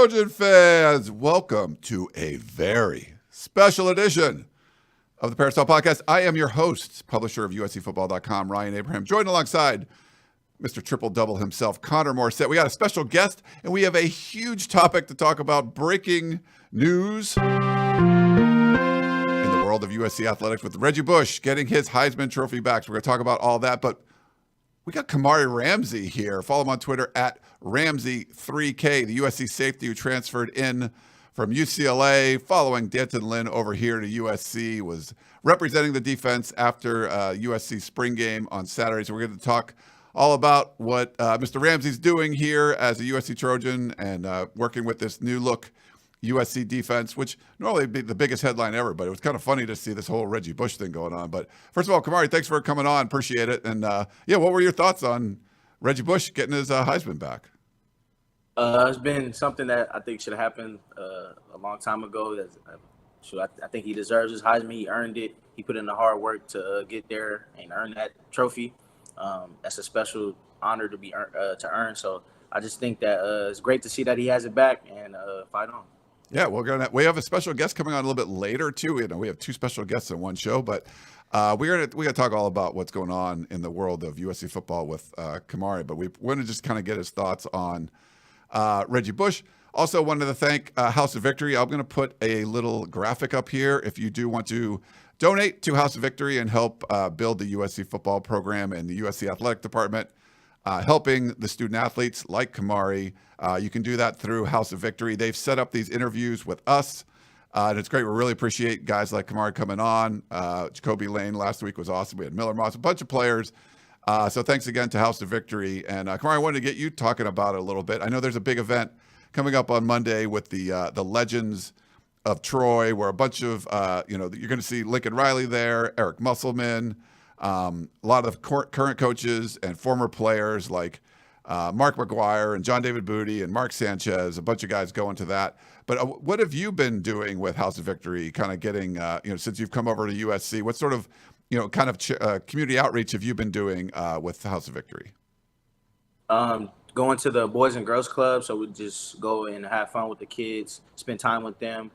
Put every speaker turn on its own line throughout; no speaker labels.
Trojan fans, welcome to a very special edition of the Peristyle Podcast. I am your host, publisher of USCFootball.com, Ryan Abraham, joined alongside Mr. Triple Double himself, Connor Morrissette. We got a special guest, and we have a huge topic to talk about, breaking news in the world of USC athletics with Reggie Bush getting his Heisman Trophy back. So we're going to talk about all that, but we got Kamari Ramsey here. Follow him on Twitter at Ramsey3K, the USC safety who transferred in from UCLA following Danton Lynn over here to USC, was representing the defense after USC spring game on Saturday. So we're going to talk all about what Mr. Ramsey's doing here as a USC Trojan and working with this new look USC defense, which normally would be the biggest headline ever, but it was kind of funny to see this whole Reggie Bush thing going on. But first of all, Kamari, thanks for coming on. Appreciate it. And what were your thoughts on Reggie Bush getting his Heisman back?
It's been something that I think should have happened a long time ago. I think he deserves his Heisman. He earned it. He put in the hard work to get there and earn that trophy. That's a special honor to earn. So I just think that it's great to see that he has it back and fight on.
Yeah, we have a special guest coming on a little bit later too. We have two special guests in one show, but we're gonna talk all about what's going on in the world of USC football with Kamari. But we want to just kind of get his thoughts on Reggie Bush. Also wanted to thank House of Victory. I'm going to put a little graphic up here if you do want to donate to House of Victory and help build the USC football program and the USC athletic department, helping the student athletes like Kamari. You can do that through House of Victory. They've set up these interviews with us, and it's great. We really appreciate guys like Kamari coming on. Jacoby Lane last week was awesome. We had Miller Moss, a bunch of players. So thanks again to House of Victory. And Kamari, I wanted to get you talking about it a little bit. I know there's a big event coming up on Monday with the Legends of Troy, where a bunch of, you're going to see Lincoln Riley there, Eric Musselman, a lot of current coaches and former players like Mark McGuire and John David Booty and Mark Sanchez, a bunch of guys going to that. But what have you been doing with House of Victory, kind of getting, since you've come over to USC? What sort of, community outreach have you been doing with House of Victory?
Going to the Boys and Girls Club, so we just go and have fun with the kids, spend time with them,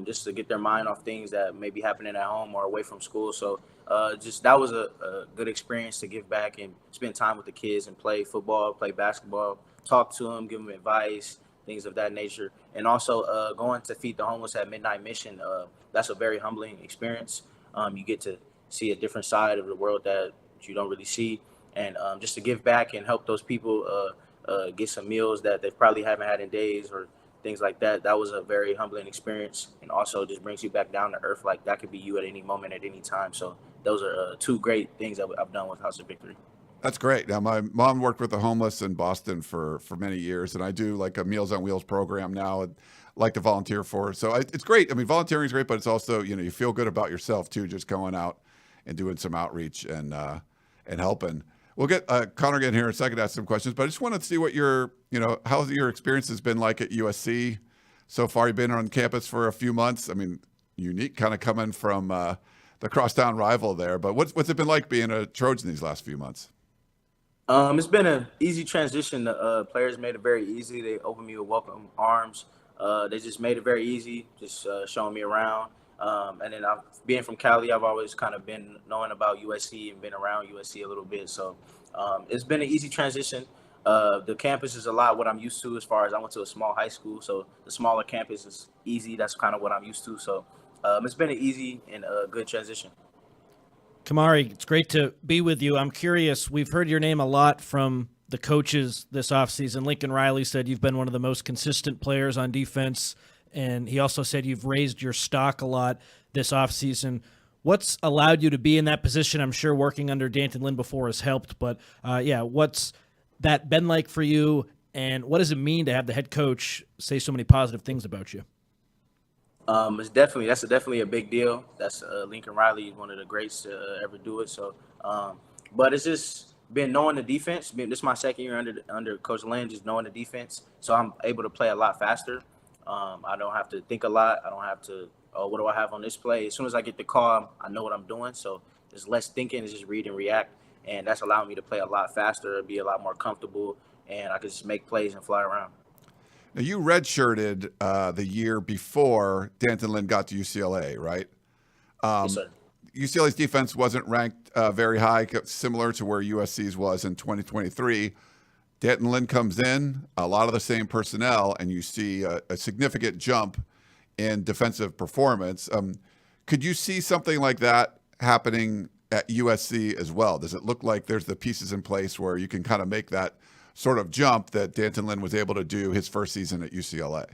just to get their mind off things that may be happening at home or away from school. So that was a good experience to give back and spend time with the kids and play football, play basketball, talk to them, give them advice, things of that nature. And also going to feed the homeless at Midnight Mission. That's a very humbling experience. You get to see a different side of the world that you don't really see. And just to give back and help those people get some meals that they probably haven't had in days or things like that. That was a very humbling experience, and also just brings you back down to earth. Like that could be you at any moment, at any time. So those are two great things that I've done with House of Victory.
That's great. Now, my mom worked with the homeless in Boston for many years, and I do like a Meals on Wheels program now. I'd like to volunteer for. So it's great. I mean, volunteering is great, but it's also, you feel good about yourself too, just going out and doing some outreach and helping. We'll get Connor again here in a second to ask some questions, but I just wanted to see what how your experience has been like at USC so far. You've been on campus for a few months. I mean, unique kind of coming from the crosstown rival there, but what's it been like being a Trojan these last few months?
It's been an easy transition. The players made it very easy. They opened me with welcome arms. They just made it very easy, just showing me around. And then being from Cali, I've always kind of been knowing about USC and been around USC a little bit. So it's been an easy transition. The campus is a lot what I'm used to, as far as I went to a small high school. So the smaller campus is easy. That's kind of what I'm used to. So it's been an easy and a good transition.
Kamari, it's great to be with you. I'm curious, we've heard your name a lot from the coaches this offseason. Lincoln Riley said you've been one of the most consistent players on defense, and he also said you've raised your stock a lot this offseason. What's allowed you to be in that position? I'm sure working under Danton Lynn before has helped, but what's that been like for you, and what does it mean to have the head coach say so many positive things about you?
That's definitely a big deal. That's Lincoln Riley, one of the greats to ever do it. So, but it's just been knowing the defense. This is my second year under Coach Lynn, just knowing the defense. So I'm able to play a lot faster. I don't have to think a lot. I don't have to, what do I have on this play? As soon as I get the call, I know what I'm doing. So there's less thinking. It's just read and react. And that's allowing me to play a lot faster, be a lot more comfortable, and I can just make plays and fly around.
Now, you redshirted the year before Danton Lynn got to UCLA, right?
Yes, sir.
UCLA's defense wasn't ranked very high, similar to where USC's was in 2023. Danton Lynn comes in, a lot of the same personnel, and you see a significant jump in defensive performance. Could you see something like that happening at USC as well? Does it look like there's the pieces in place where you can kind of make that sort of jump that Danton Lynn was able to do his first season at UCLA?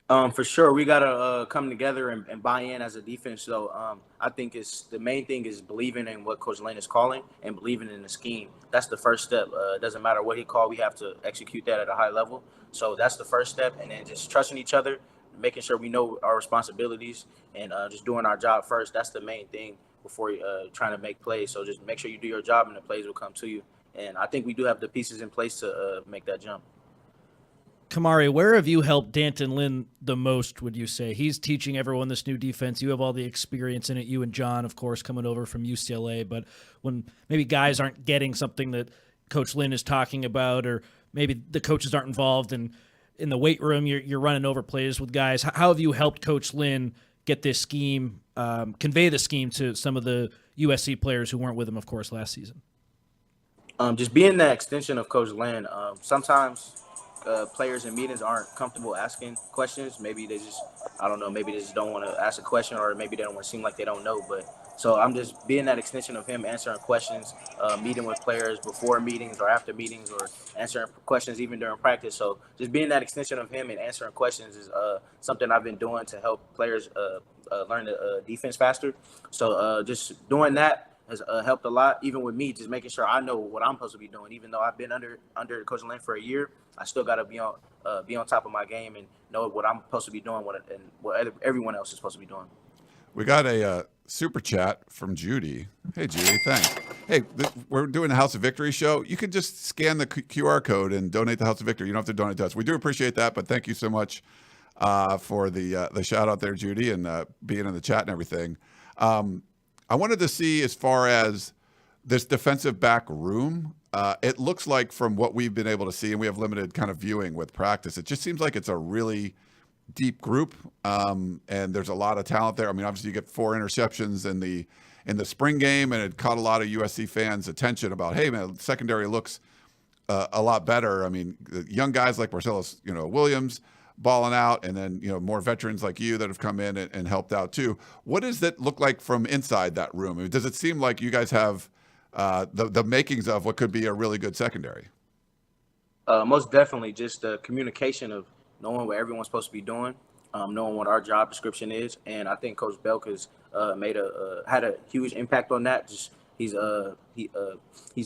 For sure, we gotta come together and buy in as a defense. So I think it's the main thing is believing in what Coach Lynn is calling and believing in the scheme. That's the first step. It doesn't matter what he called, we have to execute that at a high level. So that's the first step, and then just trusting each other, making sure we know our responsibilities, and just doing our job first. That's the main thing before trying to make plays. So just make sure you do your job, and the plays will come to you. And I think we do have the pieces in place to make that jump.
Kamari, where have you helped Danton Lynn the most, would you say? He's teaching everyone this new defense. You have all the experience in it. You and John, of course, coming over from UCLA. But when maybe guys aren't getting something that Coach Lynn is talking about, or maybe the coaches aren't involved in the weight room, you're running over plays with guys. How have you helped Coach Lynn get this scheme, convey the scheme to some of the USC players who weren't with him, of course, last season?
Just being that extension of Coach Lynn. Sometimes players in meetings aren't comfortable asking questions. Maybe they just, I don't know, maybe they just don't want to ask a question, or maybe they don't want to seem like they don't know. But so I'm just being that extension of him, answering questions, meeting with players before meetings or after meetings, or answering questions even during practice. So just being that extension of him and answering questions is something I've been doing to help players learn the defense faster. So just doing that has helped a lot, even with me, just making sure I know what I'm supposed to be doing. Even though I've been under Coach Lynn for a year, I still got to be on top of my game and know what I'm supposed to be doing, and what everyone else is supposed to be doing.
We got a super chat from Judy. Hey, Judy, thanks. Hey, we're doing the House of Victory show. You can just scan the QR code and donate to House of Victory. You don't have to donate to us. We do appreciate that, but thank you so much for the shout out there, Judy, and being in the chat and everything. I wanted to see, as far as this defensive back room, it looks like, from what we've been able to see, and we have limited kind of viewing with practice, it just seems like it's a really deep group, and there's a lot of talent there. I mean, obviously you get 4 interceptions in the spring game, and it caught a lot of USC fans' attention about, hey man, secondary looks a lot better. I mean, young guys like Marcellus, Williams, balling out, and then more veterans like you that have come in and helped out too. What does that look like from inside that room? I mean, does it seem like you guys have the makings of what could be a really good secondary?
Most definitely, just the communication of knowing what everyone's supposed to be doing, knowing what our job description is, and I think Coach Belk has had a huge impact on that. Just he's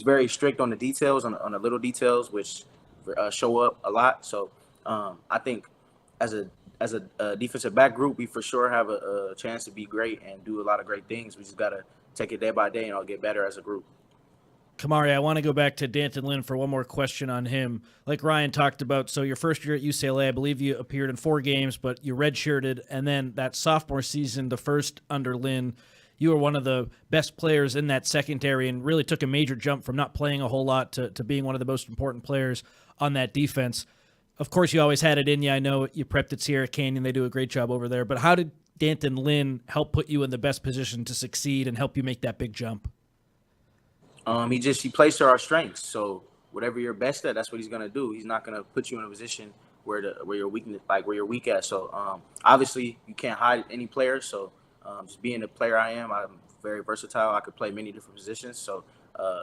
very strict on the details, on the little details, which show up a lot. So I think as a defensive back group, we for sure have a chance to be great and do a lot of great things. We just got to take it day by day and I'll get better as a group.
Kamari, I want to go back to Danton Lynn for one more question on him. Like Ryan talked about, so your first year at UCLA, I believe you appeared in 4 games, but you redshirted, and then that sophomore season, the first under Lynn, you were one of the best players in that secondary and really took a major jump from not playing a whole lot to being one of the most important players on that defense. Of course, you always had it in you. I know you prepped at Sierra Canyon. They do a great job over there. But how did Danton Lynn help put you in the best position to succeed and help you make that big jump?
He plays to our strengths. So whatever you're best at, that's what he's gonna do. He's not gonna put you in a position where you're weak at. So obviously you can't hide any player. So just being the player I am, I'm very versatile. I could play many different positions. So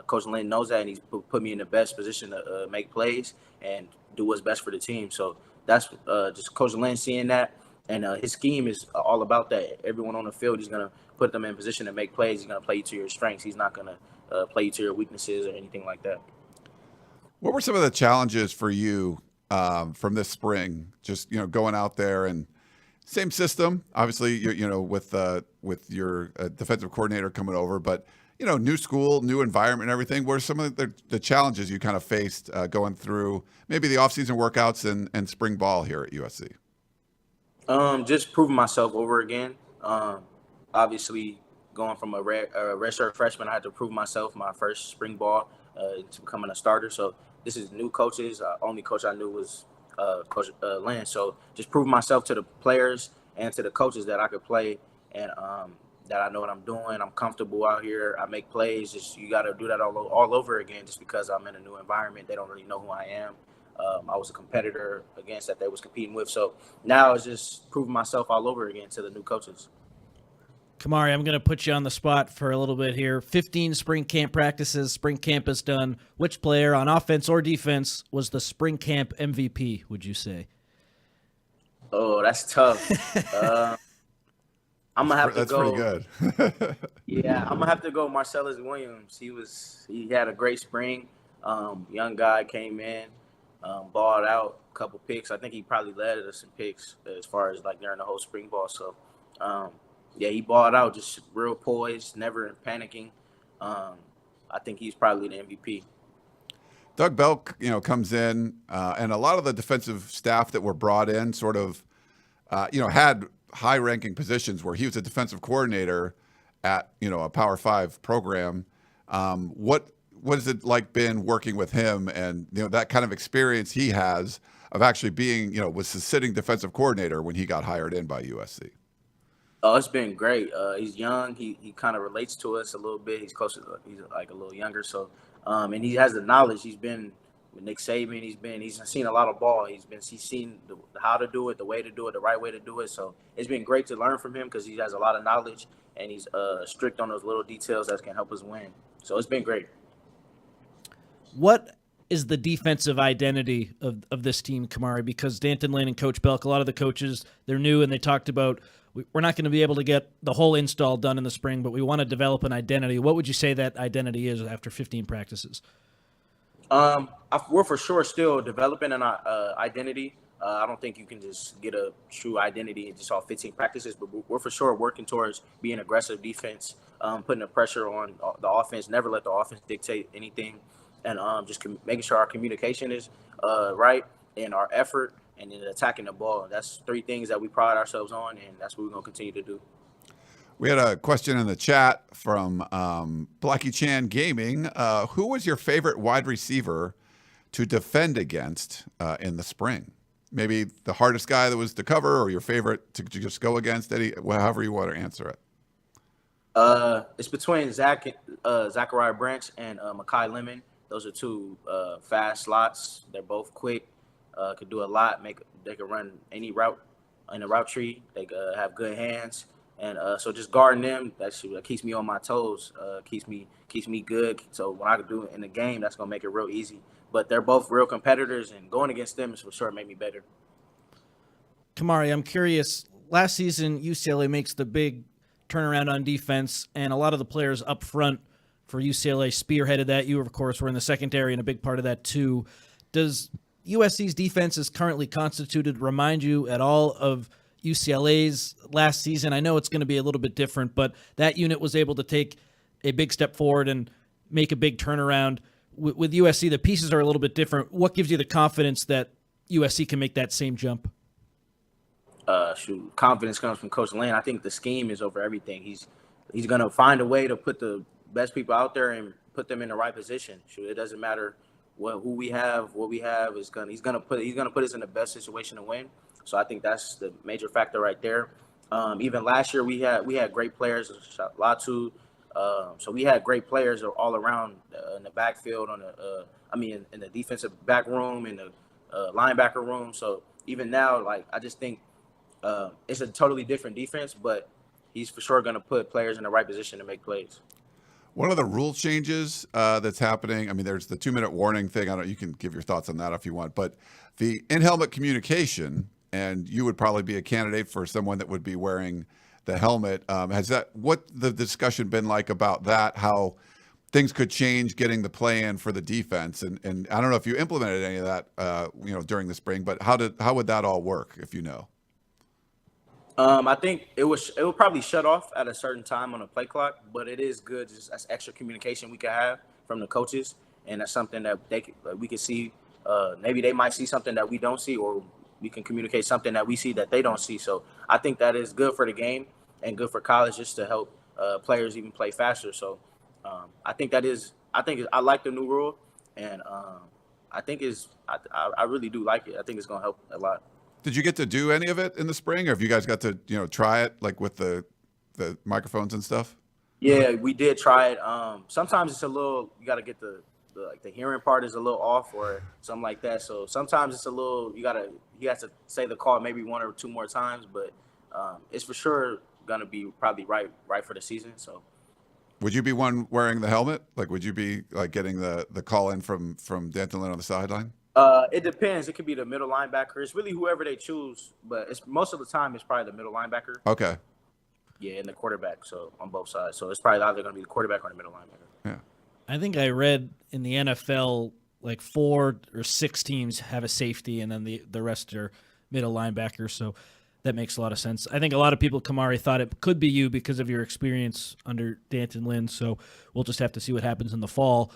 Coach Lynn knows that, and he's put me in the best position to make plays and do what's best for the team. So that's just Coach Lynn seeing that, and his scheme is all about that. Everyone on the field, he's going to put them in position to make plays. He's going to play you to your strengths. He's not going to play you to your weaknesses or anything like that.
What were some of the challenges for you from this spring? Just going out there and same system, obviously. With your defensive coordinator coming over, but new school, new environment, and everything. What are some of the challenges you kind of faced going through maybe the offseason workouts and spring ball here at USC?
Just proving myself over again. Obviously, going from a redshirt freshman, I had to prove myself my first spring ball to becoming a starter. So this is new coaches. Only coach I knew was Coach Lynn. So just proving myself to the players and to the coaches that I could play, and that I know what I'm doing. I'm comfortable out here. I make plays. Just you got to do that all over again. Just because I'm in a new environment, they don't really know who I am. I was a competitor against that they was competing with. So now it's just proving myself all over again to the new coaches.
Kamari, I'm going to put you on the spot for a little bit here. 15 spring camp practices. Spring camp is done. Which player on offense or defense was the spring camp MVP, would you say?
Oh, that's tough. I'm going to have to go.
That's pretty good.
Yeah, I'm going to have to go Marcellus Williams. He had a great spring. Young guy came in, balled out, a couple picks. I think he probably led us in picks as far as like during the whole spring ball. So, yeah, he balled out, just real poised, never panicking. I think he's probably the MVP.
Doug Belk, comes in, and a lot of the defensive staff that were brought in sort of, had high-ranking positions where he was a defensive coordinator at, a Power 5 program. What has it like been working with him and, that kind of experience he has of actually being, was the sitting defensive coordinator when he got hired in by USC?
Oh, it's been great. He's young. He kind of relates to us a little bit. He's he's like a little younger. So, and he has the knowledge. He's been with Nick Saban. He's seen a lot of ball. He's seen how to do it, the way to do it, the right way to do it. So it's been great to learn from him because he has a lot of knowledge and he's strict on those little details that can help us win. So it's been great.
What is the defensive identity of this team, Kamari? Because Danton Lynn and Coach Belk, a lot of the coaches, they're new, and they talked about we're not going to be able to get the whole install done in the spring, but we want to develop an identity. What would you say that identity is after 15 practices?
We're for sure still developing an identity. I don't think you can just get a true identity in just all 15 practices, but we're for sure working towards being aggressive defense, putting the pressure on the offense, never let the offense dictate anything, and just making sure our communication is right and our effort and then attacking the ball. That's three things that we pride ourselves on, and that's what we're going to continue to do.
We had a question in the chat from Blackie Chan Gaming. Who was your favorite wide receiver to defend against in the spring? Maybe the hardest guy that was to cover, or your favorite to just go against, however you want to answer it.
It's between Zachariah Branch and Mekhi Lemon. Those are two fast slots. They're both quick. Could do a lot. They could run any route in the route tree. They have good hands, and so just guarding them that keeps me on my toes. Keeps me good. So when I do it in the game, that's gonna make it real easy. But they're both real competitors, and going against them is for sure made me better.
Kamari, I'm curious. Last season, UCLA makes the big turnaround on defense, and a lot of the players up front for UCLA spearheaded that. You, of course, were in the secondary and a big part of that too. Does USC's defense is currently constituted remind you at all of UCLA's last season? I know it's going to be a little bit different, but that unit was able to take a big step forward and make a big turnaround. With USC, the pieces are a little bit different. What gives you the confidence that USC can make that same jump?
Confidence comes from Coach Lynn. I think the scheme is over everything. He's going to find a way to put the best people out there and put them in the right position. It doesn't matter who we have, what we have. He's gonna put us in the best situation to win. So I think that's the major factor right there. Even last year we had great players, Latu. So we had great players all around in the backfield, in the defensive back room, in the linebacker room. So even now, I just think it's a totally different defense, but he's for sure going to put players in the right position to make plays.
One of the rule changes that's happening, there's the 2-minute warning thing. You can give your thoughts on that if you want, but the in-helmet communication, and you would probably be a candidate for someone that would be wearing the helmet. What the discussion been like about that? How things could change getting the play in for the defense, and I don't know if you implemented any of that, during the spring, but how would that all work if you know?
I think it will probably shut off at a certain time on a play clock, but it is good just as extra communication we can have from the coaches, and that's something that we can see. Maybe they might see something that we don't see, or we can communicate something that we see that they don't see. So I think that is good for the game and good for college just to help players even play faster. So I think I like the new rule, and I think I really do like it. I think it's gonna help a lot.
Did you get to do any of it in the spring, or have you guys got to try it like with the microphones and stuff?
Yeah, we did try it. Sometimes it's a little, you got to get the hearing part is a little off or something like that. So sometimes it's a little, you have to say the call maybe one or two more times, but it's for sure gonna be probably right for the season. So
would you be one wearing the helmet? Like, would you be like getting the call in from Danton Lynn on the sideline?
It depends. It could be the middle linebacker. It's really whoever they choose, but it's most of the time it's probably the middle linebacker.
Okay.
Yeah, and the quarterback. So on both sides. So it's probably either going to be the quarterback or the middle linebacker.
Yeah.
I think I read in the NFL like 4 or 6 teams have a safety, and then the rest are middle linebackers. So that makes a lot of sense. I think a lot of people, Kamari, thought it could be you because of your experience under Danton Lynn. So we'll just have to see what happens in the fall.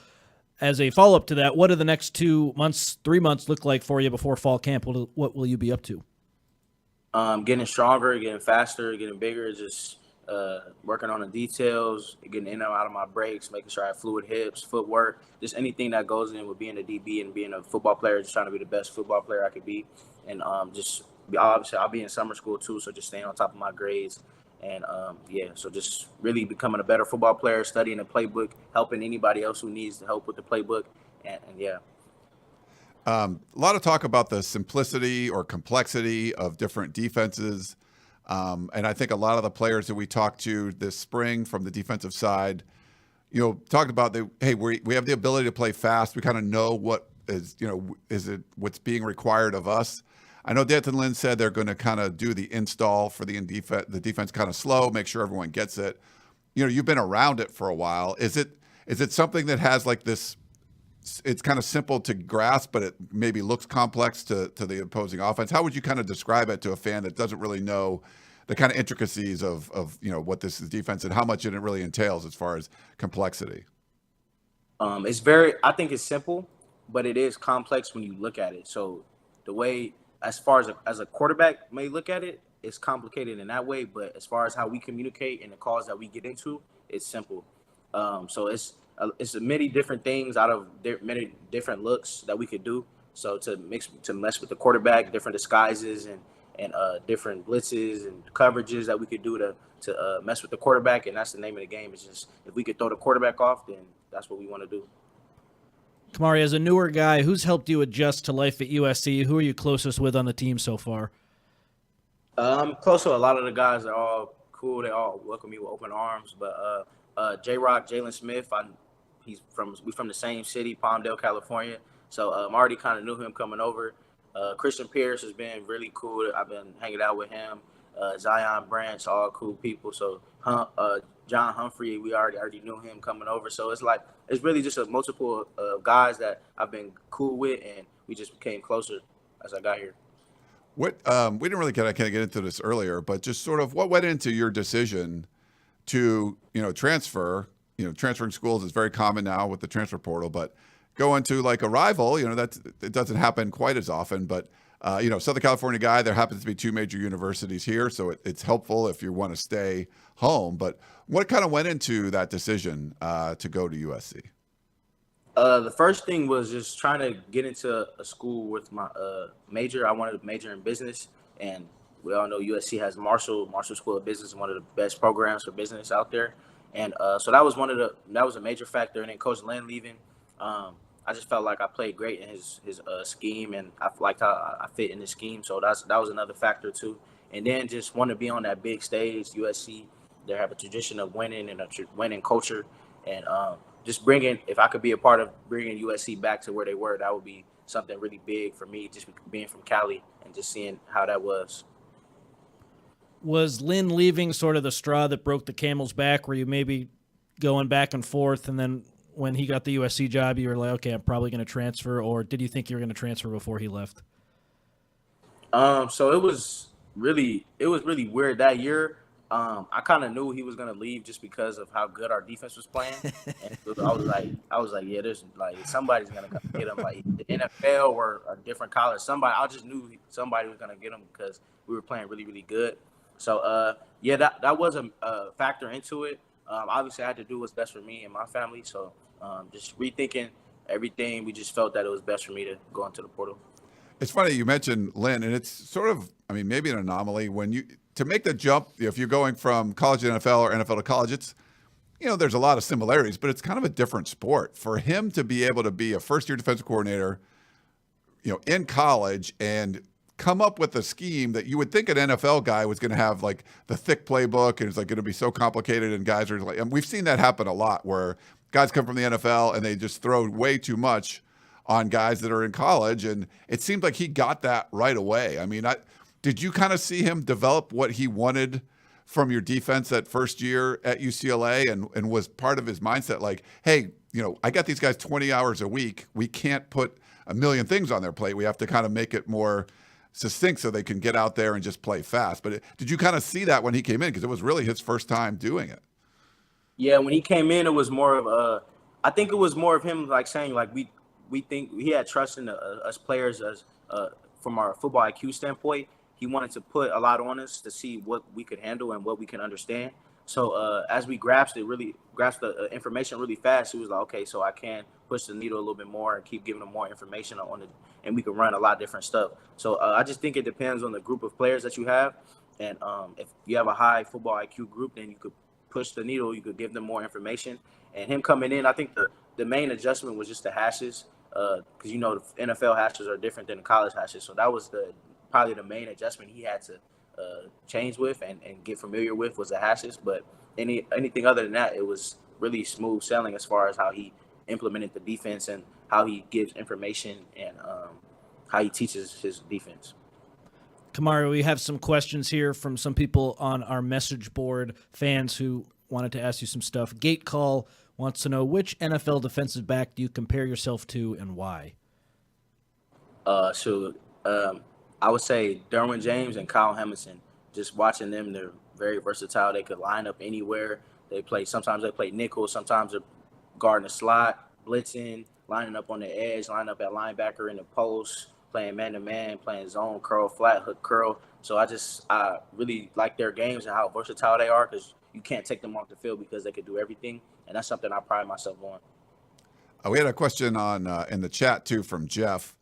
As a follow-up to that, what do the next 2 months, 3 months look like for you before fall camp? What will you be up to?
Getting stronger, getting faster, getting bigger, just working on the details, getting in and out of my breaks, making sure I have fluid hips, footwork, just anything that goes in with being a DB and being a football player, just trying to be the best football player I could be. And obviously I'll be in summer school too, so just staying on top of my grades. And, so just really becoming a better football player, studying the playbook, helping anybody else who needs help with the playbook. And yeah.
A lot of talk about the simplicity or complexity of different defenses. And I think a lot of the players that we talked to this spring from the defensive side, talked about we have the ability to play fast. We kind of know what what's being required of us. I know Danton Lynn said they're going to kind of do the install for the defense kind of slow, make sure everyone gets it. You've been around it for a while. Is it something that has like this? It's kind of simple to grasp, but it maybe looks complex to the opposing offense. How would you kind of describe it to a fan that doesn't really know the kind of intricacies of what this is defense and how much it really entails as far as complexity?
I think it's simple, but it is complex when you look at it. So the way, as far as a quarterback may look at it, it's complicated in that way. But as far as how we communicate and the calls that we get into, it's simple. So it's many different things out of many different looks that we could do. So to mess with the quarterback, different disguises and different blitzes and coverages that we could do to mess with the quarterback. And that's the name of the game. It's just, if we could throw the quarterback off, then that's what we want to do.
Kamari, as a newer guy, who's helped you adjust to life at USC? Who are you closest with on the team so far?
I'm close to a lot of the guys. They're all cool. They all welcome me with open arms. But J-Rock, Jalen Smith, we from the same city, Palmdale, California. So I already kind of knew him coming over. Christian Pierce has been really cool. I've been hanging out with him. Zion Branch, all cool people. So John Humphrey, we already knew him coming over. So it's really just a multiple guys that I've been cool with, and we just became closer as I got here.
What we didn't really kind of get into this earlier, but just sort of what went into your decision to transfer? Transferring schools is very common now with the transfer portal, but going to like a rival, it doesn't happen quite as often. But Southern California guy, there happens to be 2 major universities here, so it's helpful if you want to stay home. But what kind of went into that decision to go to USC?
The first thing was just trying to get into a school with my major. I wanted to major in business, and we all know USC has Marshall School of Business, one of the best programs for business out there. And so that was a major factor. And then Coach Lynn leaving, I just felt like I played great in his scheme, and I liked how I fit in his scheme. So that was another factor too. And then just want to be on that big stage. USC, they have a tradition of winning and a winning culture, and just if I could be a part of bringing USC back to where they were, that would be something really big for me, just being from Cali and just seeing how that was.
Was Lynn leaving sort of the straw that broke the camel's back? Were you maybe going back and forth, and then when he got the USC job, you were like, okay, I'm probably going to transfer, or did you think you were going to transfer before he left?
So it was really weird that year. I kind of knew he was going to leave just because of how good our defense was playing. And I was like, yeah, there's somebody's going to come get him, like the NFL or a different college. I just knew somebody was going to get him because we were playing really, really good. So, that was a factor into it. Obviously, I had to do what's best for me and my family. So, just rethinking everything, we just felt that it was best for me to go into the portal.
It's funny you mentioned Lynn, and it's sort of, I mean, maybe an anomaly when to make the jump, if you're going from college to NFL or NFL to college, it's, there's a lot of similarities, but it's kind of a different sport. For him to be able to be a first-year defensive coordinator, in college and come up with a scheme that you would think an NFL guy was going to have like the thick playbook and it's like going to be so complicated, and guys are like, and we've seen that happen a lot where guys come from the NFL and they just throw way too much on guys that are in college, and it seemed like he got that right away. I mean, did you kind of see him develop what he wanted from your defense that first year at UCLA, and was part of his mindset like, hey, I got these guys 20 hours a week. We can't put a million things on their plate. We have to kind of make it more succinct so they can get out there and just play fast. But did you kind of see that when he came in? Because it was really his first time doing it.
Yeah, when he came in, it was more of I think it was more of him like saying like we think he had trust in us players as from our football IQ standpoint. He wanted to put a lot on us to see what we could handle and what we can understand. So as we grasped the information really fast, it was like, okay, so I can push the needle a little bit more and keep giving them more information on it, and we can run a lot of different stuff. So I just think it depends on the group of players that you have. And if you have a high football IQ group, then you could push the needle, you could give them more information. And him coming in, I think the main adjustment was just the hashes, because the NFL hashes are different than the college hashes. So that was probably the main adjustment he had to change with and get familiar with was the hashes. But anything other than that, it was really smooth sailing as far as how he implemented the defense and how he gives information and how he teaches his defense.
Kamari, we have some questions here from some people on our message board, fans who wanted to ask you some stuff. Gate Call wants to know, which NFL defensive back do you compare yourself to and why?
I would say Derwin James and Kyle Hamilton. Just watching them, they're very versatile. They could line up anywhere. Sometimes they play nickel, sometimes they're guarding the slot, blitzing, lining up on the edge, lining up at linebacker in the post, playing man-to-man, playing zone, curl, flat, hook, curl. So I really like their games and how versatile they are, because you can't take them off the field because they could do everything, and that's something I pride myself on.
We had a question on in the chat, too, from Jeff.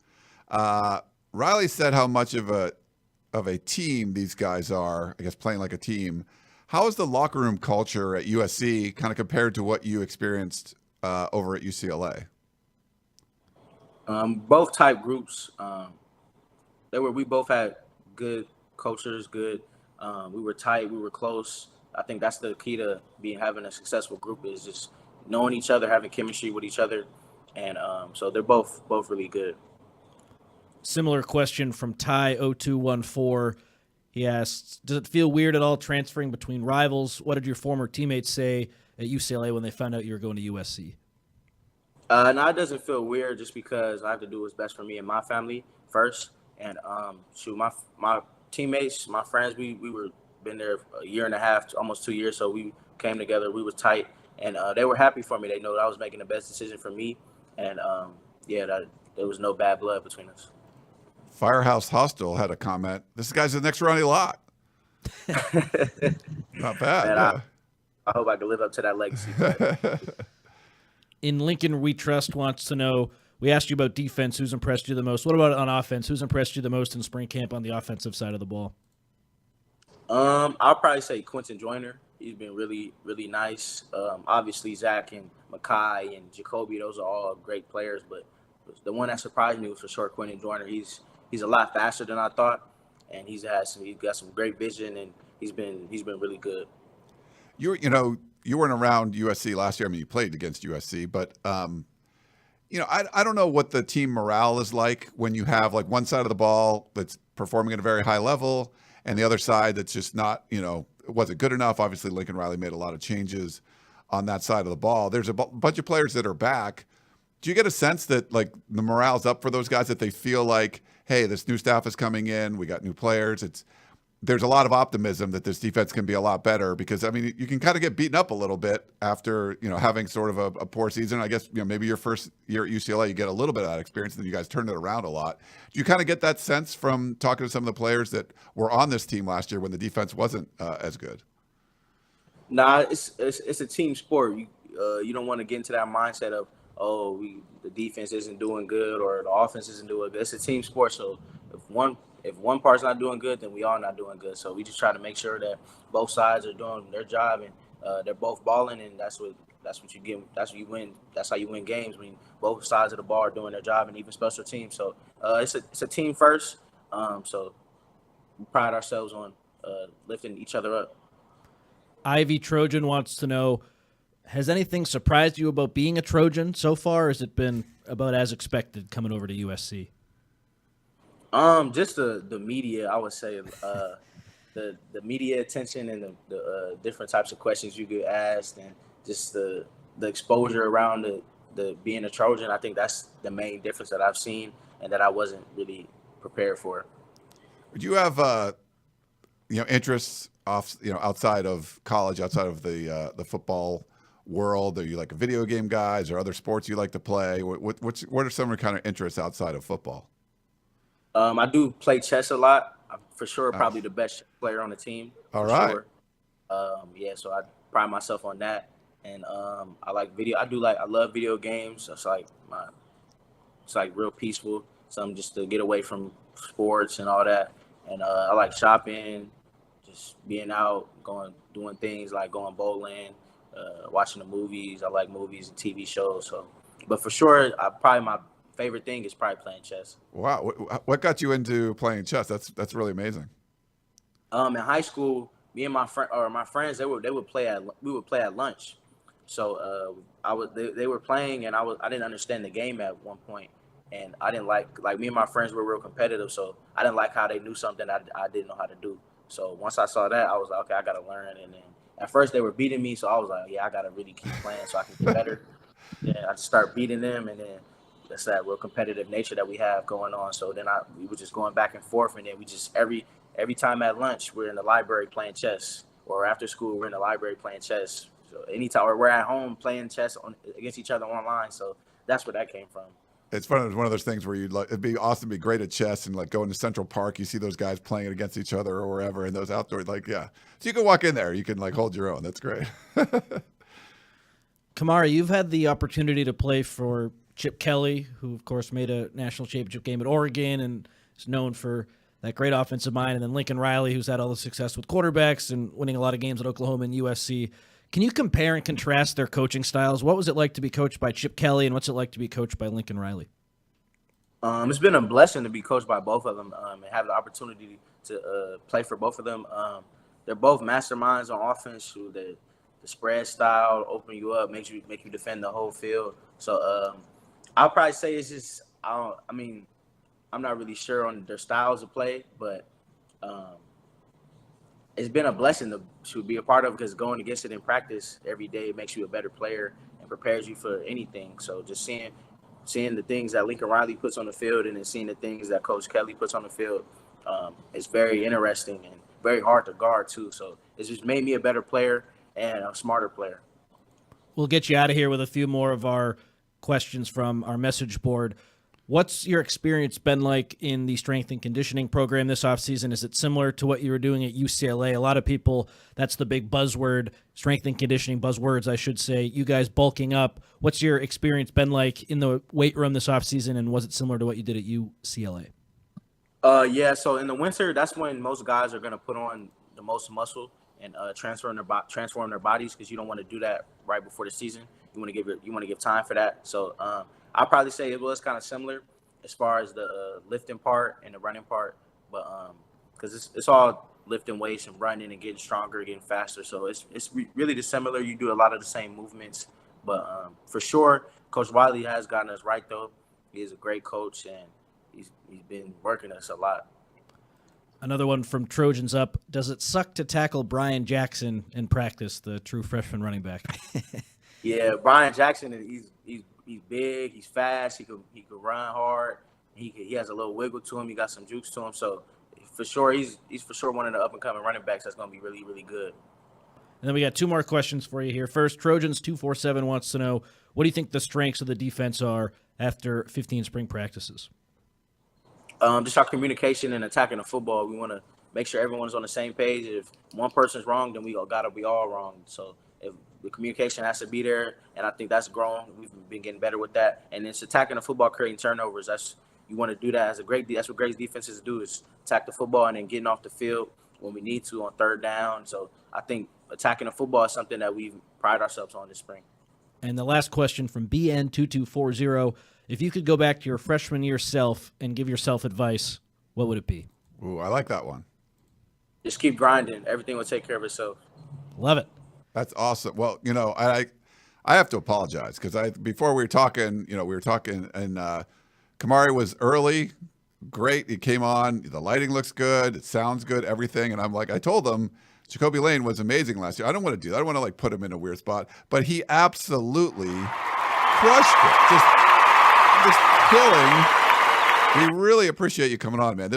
Riley said how much of a team these guys are, I guess playing like a team. How is the locker room culture at USC kind of compared to what you experienced over at UCLA?
Both type groups, we both had good cultures, good. We were tight, we were close. I think that's the key to having a successful group, is just knowing each other, having chemistry with each other. And so they're both really good.
Similar question from Ty0214. He asks, does it feel weird at all transferring between rivals? What did your former teammates say at UCLA when they found out you were going to USC?
No, it doesn't feel weird, just because I have to do what's best for me and my family first. And my teammates, my friends, we were been there a year and a half, almost 2 years. So we came together, we were tight, and they were happy for me. They know that I was making the best decision for me. And there was no bad blood between us.
Firehouse Hostel had a comment. This guy's the next Ronnie Lott. Not bad.
Man, I hope I can live up to that legacy.
In Lincoln We Trust wants to know, we asked you about defense, who's impressed you the most? What about on offense? Who's impressed you the most in spring camp on the offensive side of the ball?
I'll probably say Quentin Joyner. He's been really, really nice. Obviously, Zach and Makai and Jacoby, those are all great players. But the one that surprised me was for sure Quentin Joyner. He's a lot faster than I thought, and he's got some great vision, and he's been really good.
You weren't around USC last year. I mean, you played against USC, but I don't know what the team morale is like when you have like one side of the ball that's performing at a very high level and the other side that's just not, wasn't good enough. Obviously, Lincoln Riley made a lot of changes on that side of the ball. There's a bunch of players that are back. Do you get a sense that like the morale's up for those guys, that they feel like, hey, this new staff is coming in, we got new players? There's a lot of optimism that this defense can be a lot better, because I mean, you can kind of get beaten up a little bit after, having sort of a poor season. I guess, maybe your first year at UCLA, you get a little bit of that experience, and then you guys turned it around a lot. Do you kind of get that sense from talking to some of the players that were on this team last year when the defense wasn't as good?
Nah, it's a team sport. You don't want to get into that mindset of the defense isn't doing good or the offense isn't doing good. It's a team sport, so if one part's not doing good, then we all not doing good. So we just try to make sure that both sides are doing their job and they're both balling, and that's what you get. That's what you win. That's how you win games when both sides of the ball are doing their job, and even special teams. So it's a team first. So we pride ourselves on lifting each other up.
Ivy Trojan wants to know, has anything surprised you about being a Trojan so far, or has it been about as expected coming over to USC?
Just the media, I would say, the media attention and the different types of questions you get asked, and just the exposure around the being a Trojan. I think that's the main difference that I've seen and that I wasn't really prepared for.
Would you have interests outside of college, outside of the football world? Are you like a video game guys or other sports you like to play? What are some of the kind of interests outside of football?
I do play chess a lot. I'm for sure probably the best player on the team.
All right.
Sure. So I pride myself on that. And I like video. I love video games. It's like real peaceful. Something just to get away from sports and all that. And I like shopping, just being out, doing things like going bowling, watching the movies. I like movies and TV shows. So, but for sure, probably my favorite thing is probably playing chess.
Wow, what got you into playing chess? That's really amazing.
In high school, me and my friends, we would play at lunch. So they were playing, and I didn't understand the game at one point, and I didn't like me and my friends were real competitive, so I didn't like how they knew something I didn't know how to do. So once I saw that, I was like, okay, I gotta learn. And then at first they were beating me, so I was like, yeah, I gotta really keep playing so I can get better. Yeah, I just start beating them, and then that's that real competitive nature that we have going on. So then we were just going back and forth, and then we just every time at lunch we're in the library playing chess, or after school we're in the library playing chess. So anytime, or we're at home playing chess against each other online. So that's where that came from.
It's fun. It's one of those things where it'd be awesome to be great at chess and like going to Central Park. You see those guys playing against each other or wherever, and those outdoors, so you can walk in there. You can hold your own. That's great.
Kamari, you've had the opportunity to play for Chip Kelly, who of course made a national championship game at Oregon and is known for that great offensive mind, and then Lincoln Riley, who's had all the success with quarterbacks and winning a lot of games at Oklahoma and USC. Can you compare and contrast their coaching styles? What was it like to be coached by Chip Kelly, and what's it like to be coached by Lincoln Riley?
It's been a blessing to be coached by both of them and have the opportunity to play for both of them. They're both masterminds on offense. The spread style open you up, make you defend the whole field. So I'll probably say it's just I'm not really sure on their styles of play, but it's been a blessing to be a part of, because going against it in practice every day makes you a better player and prepares you for anything. So just seeing the things that Lincoln Riley puts on the field and then seeing the things that Coach Kelly puts on the field, it's very interesting and very hard to guard too. So it's just made me a better player and a smarter player.
We'll get you out of here with a few more of our questions from our message board. What's your experience been like in the strength and conditioning program this offseason? Is it similar to what you were doing at UCLA? A lot of people, that's the big buzzword, strength and conditioning buzzwords, I should say. You guys bulking up. What's your experience been like in the weight room this offseason, and was it similar to what you did at UCLA?
So in the winter, that's when most guys are going to put on the most muscle and transform their bodies, because you don't want to do that right before the season. You want to give time for that. So I'll probably say it was kind of similar as far as the lifting part and the running part, but because it's all lifting weights and running and getting stronger, getting faster. So it's really similar. You do a lot of the same movements, but for sure, Coach Wiley has gotten us right though. He is a great coach, and he's been working us a lot.
Another one from Trojans Up. Does it suck to tackle Brian Jackson in practice, the true freshman running back?
Yeah, Brian Jackson, he's big, he's fast, he could run hard, he has a little wiggle to him, he got some jukes to him. So for sure, he's for sure one of the up and coming running backs that's going to be really, really good.
And then we got two more questions for you here. First, Trojans 247 wants to know, what do you think the strengths of the defense are after 15 spring practices?
Just our communication and attacking the football. We want to make sure everyone's on the same page. If one person's wrong, then we got to be all wrong. So If the communication has to be there, and I think that's grown. We've been getting better with that. And it's attacking the football, creating turnovers. You want to do that as that's what great defenses do, is attack the football and then getting off the field when we need to on third down. So I think attacking the football is something that we've pride ourselves on this spring.
And the last question from BN2240, if you could go back to your freshman year self and give yourself advice, what would it be?
Ooh, I like that one.
Just keep grinding. Everything will take care of itself.
Love it.
That's awesome. Well, I have to apologize because before we were talking, and Kamari was early, great. He came on. The lighting looks good. It sounds good. Everything. And I'm like, I told him Jacoby Lane was amazing last year. I don't want to do that. I don't want to put him in a weird spot, but he absolutely crushed it. Just killing. We really appreciate you coming on, man.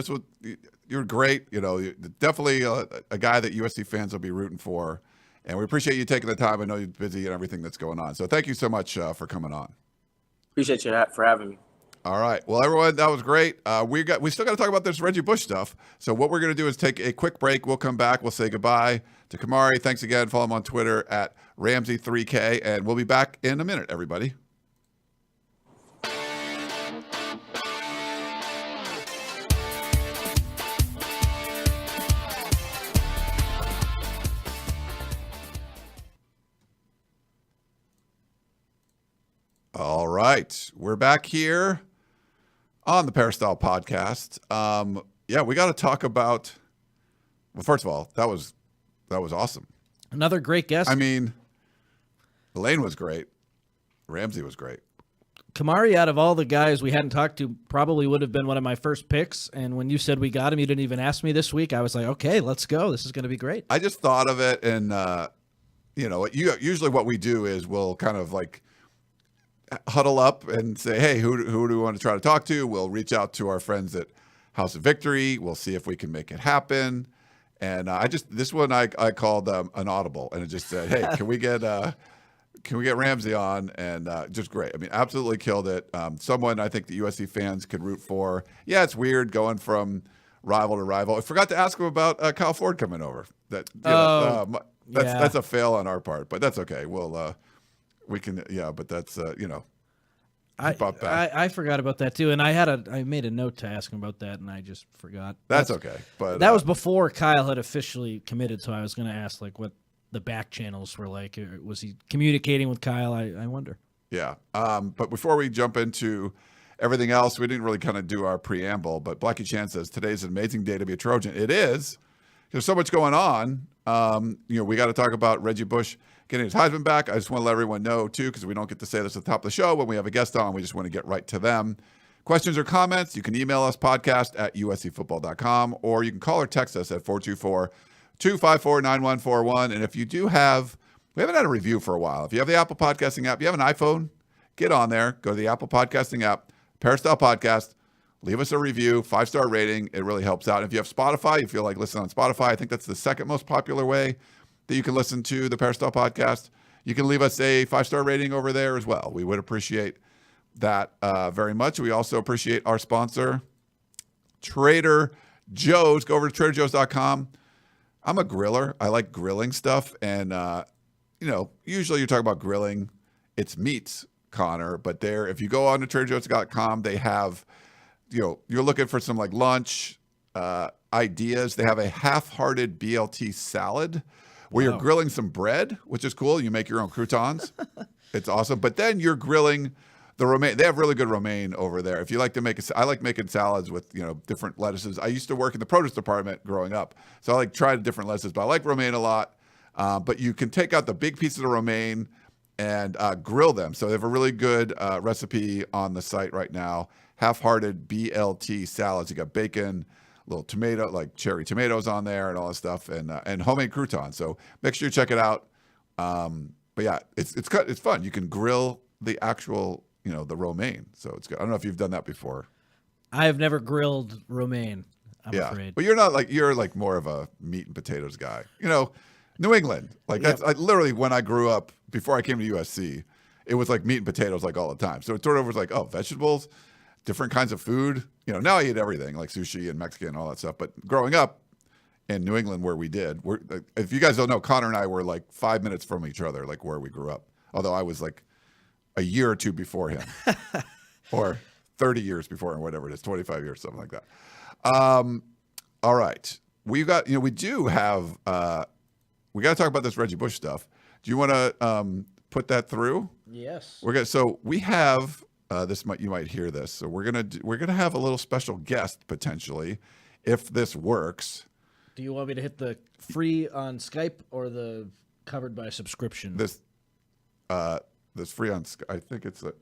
You're great. You're definitely a guy that USC fans will be rooting for. And we appreciate you taking the time. I know you're busy and everything that's going on. So thank you so much for coming on.
Appreciate you for having me.
All right. Well, everyone, that was great. We still got to talk about this Reggie Bush stuff. So what we're going to do is take a quick break. We'll come back. We'll say goodbye to Kamari. Thanks again. Follow him on Twitter at Ramsey3K. And we'll be back in a minute, everybody. All right. We're back here on the Peristyle Podcast. We got to talk about, well, first of all, that was awesome.
Another great guest.
I mean, Lane was great. Ramsey was great.
Kamari, out of all the guys we hadn't talked to, probably would have been one of my first picks. And when you said we got him, you didn't even ask me this week. I was like, okay, let's go. This is going to be great.
I just thought of it, and usually what we do is we'll kind of huddle up and say, hey, who do we want to try to talk to? We'll reach out to our friends at House of Victory. We'll see if we can make it happen. And this one I called an audible, and it just said, hey, can we get Ramsey on? And just great. I mean, absolutely killed it. Someone I think the USC fans could root for. Yeah, it's weird going from rival to rival. I forgot to ask him about Kyle Ford coming over. That's a fail on our part, but that's okay. We can, but that's,
I forgot about that too. And I made a note to ask him about that, and I just forgot.
That's okay. But
that was before Kyle had officially committed. So I was going to ask what the back channels were like. Was he communicating with Kyle? I wonder.
Yeah. But before we jump into everything else, we didn't really kind of do our preamble, but Blackie Chan says today's an amazing day to be a Trojan. It is. There's so much going on. We got to talk about Reggie Bush getting his Heisman back. I just want to let everyone know, too, because we don't get to say this at the top of the show. When we have a guest on, we just want to get right to them. Questions or comments, you can email us, podcast@uscfootball.com, or you can call or text us at 424-254-9141. And if you do we haven't had a review for a while. If you have the Apple Podcasting app, you have an iPhone, get on there, go to the Apple Podcasting app, Peristyle Podcast, leave us a review, 5-star rating. It really helps out. And if you have Spotify, you feel like listening on Spotify, I think that's the second most popular way that you can listen to the Peristyle Podcast. You can leave us a 5-star rating over there as well. We would appreciate that very much. We also appreciate our sponsor, Trader Joe's. Go over to TraderJoe's.com. I'm a griller. I like grilling stuff. And, usually you're talking about grilling. It's meats, Connor. But if you go on to TraderJoe's.com, they have, you're looking for some lunch ideas. They have a half-hearted BLT salad where you're grilling some bread, which is cool. You make your own croutons. It's awesome. But then you're grilling the romaine. They have really good romaine over there. If you like to I like making salads with, different lettuces. I used to work in the produce department growing up. So I tried different lettuces, but I like romaine a lot. But you can take out the big pieces of romaine and grill them. So they have a really good recipe on the site right now. Half-hearted BLT salads. You got bacon, little tomato, cherry tomatoes on there and all that stuff, and homemade croutons. So make sure you check it out. But yeah, it's fun. You can grill the actual, the romaine. So it's good. I don't know if you've done that before.
I have never grilled romaine, I'm afraid.
But you're more of a meat and potatoes guy. New England. That's literally when I grew up, before I came to USC, it was meat and potatoes all the time. So it sort of was vegetables, different kinds of food. Now I eat everything, like sushi and Mexican and all that stuff. But growing up, in New England where we did. If you guys don't know, Connor and I were like 5 minutes from each other, like where we grew up. Although I was like a year or two before him, or 30 years before him, whatever it is, 25 years, something like that. All right, we got we do have we got to talk about this Reggie Bush stuff. Do you want to put that through?
Yes.
So we have you might hear this. So we're gonna have a little special guest potentially, if this works.
Do you want me to hit the free on Skype or the covered by subscription?
This free on Skype. I think it's it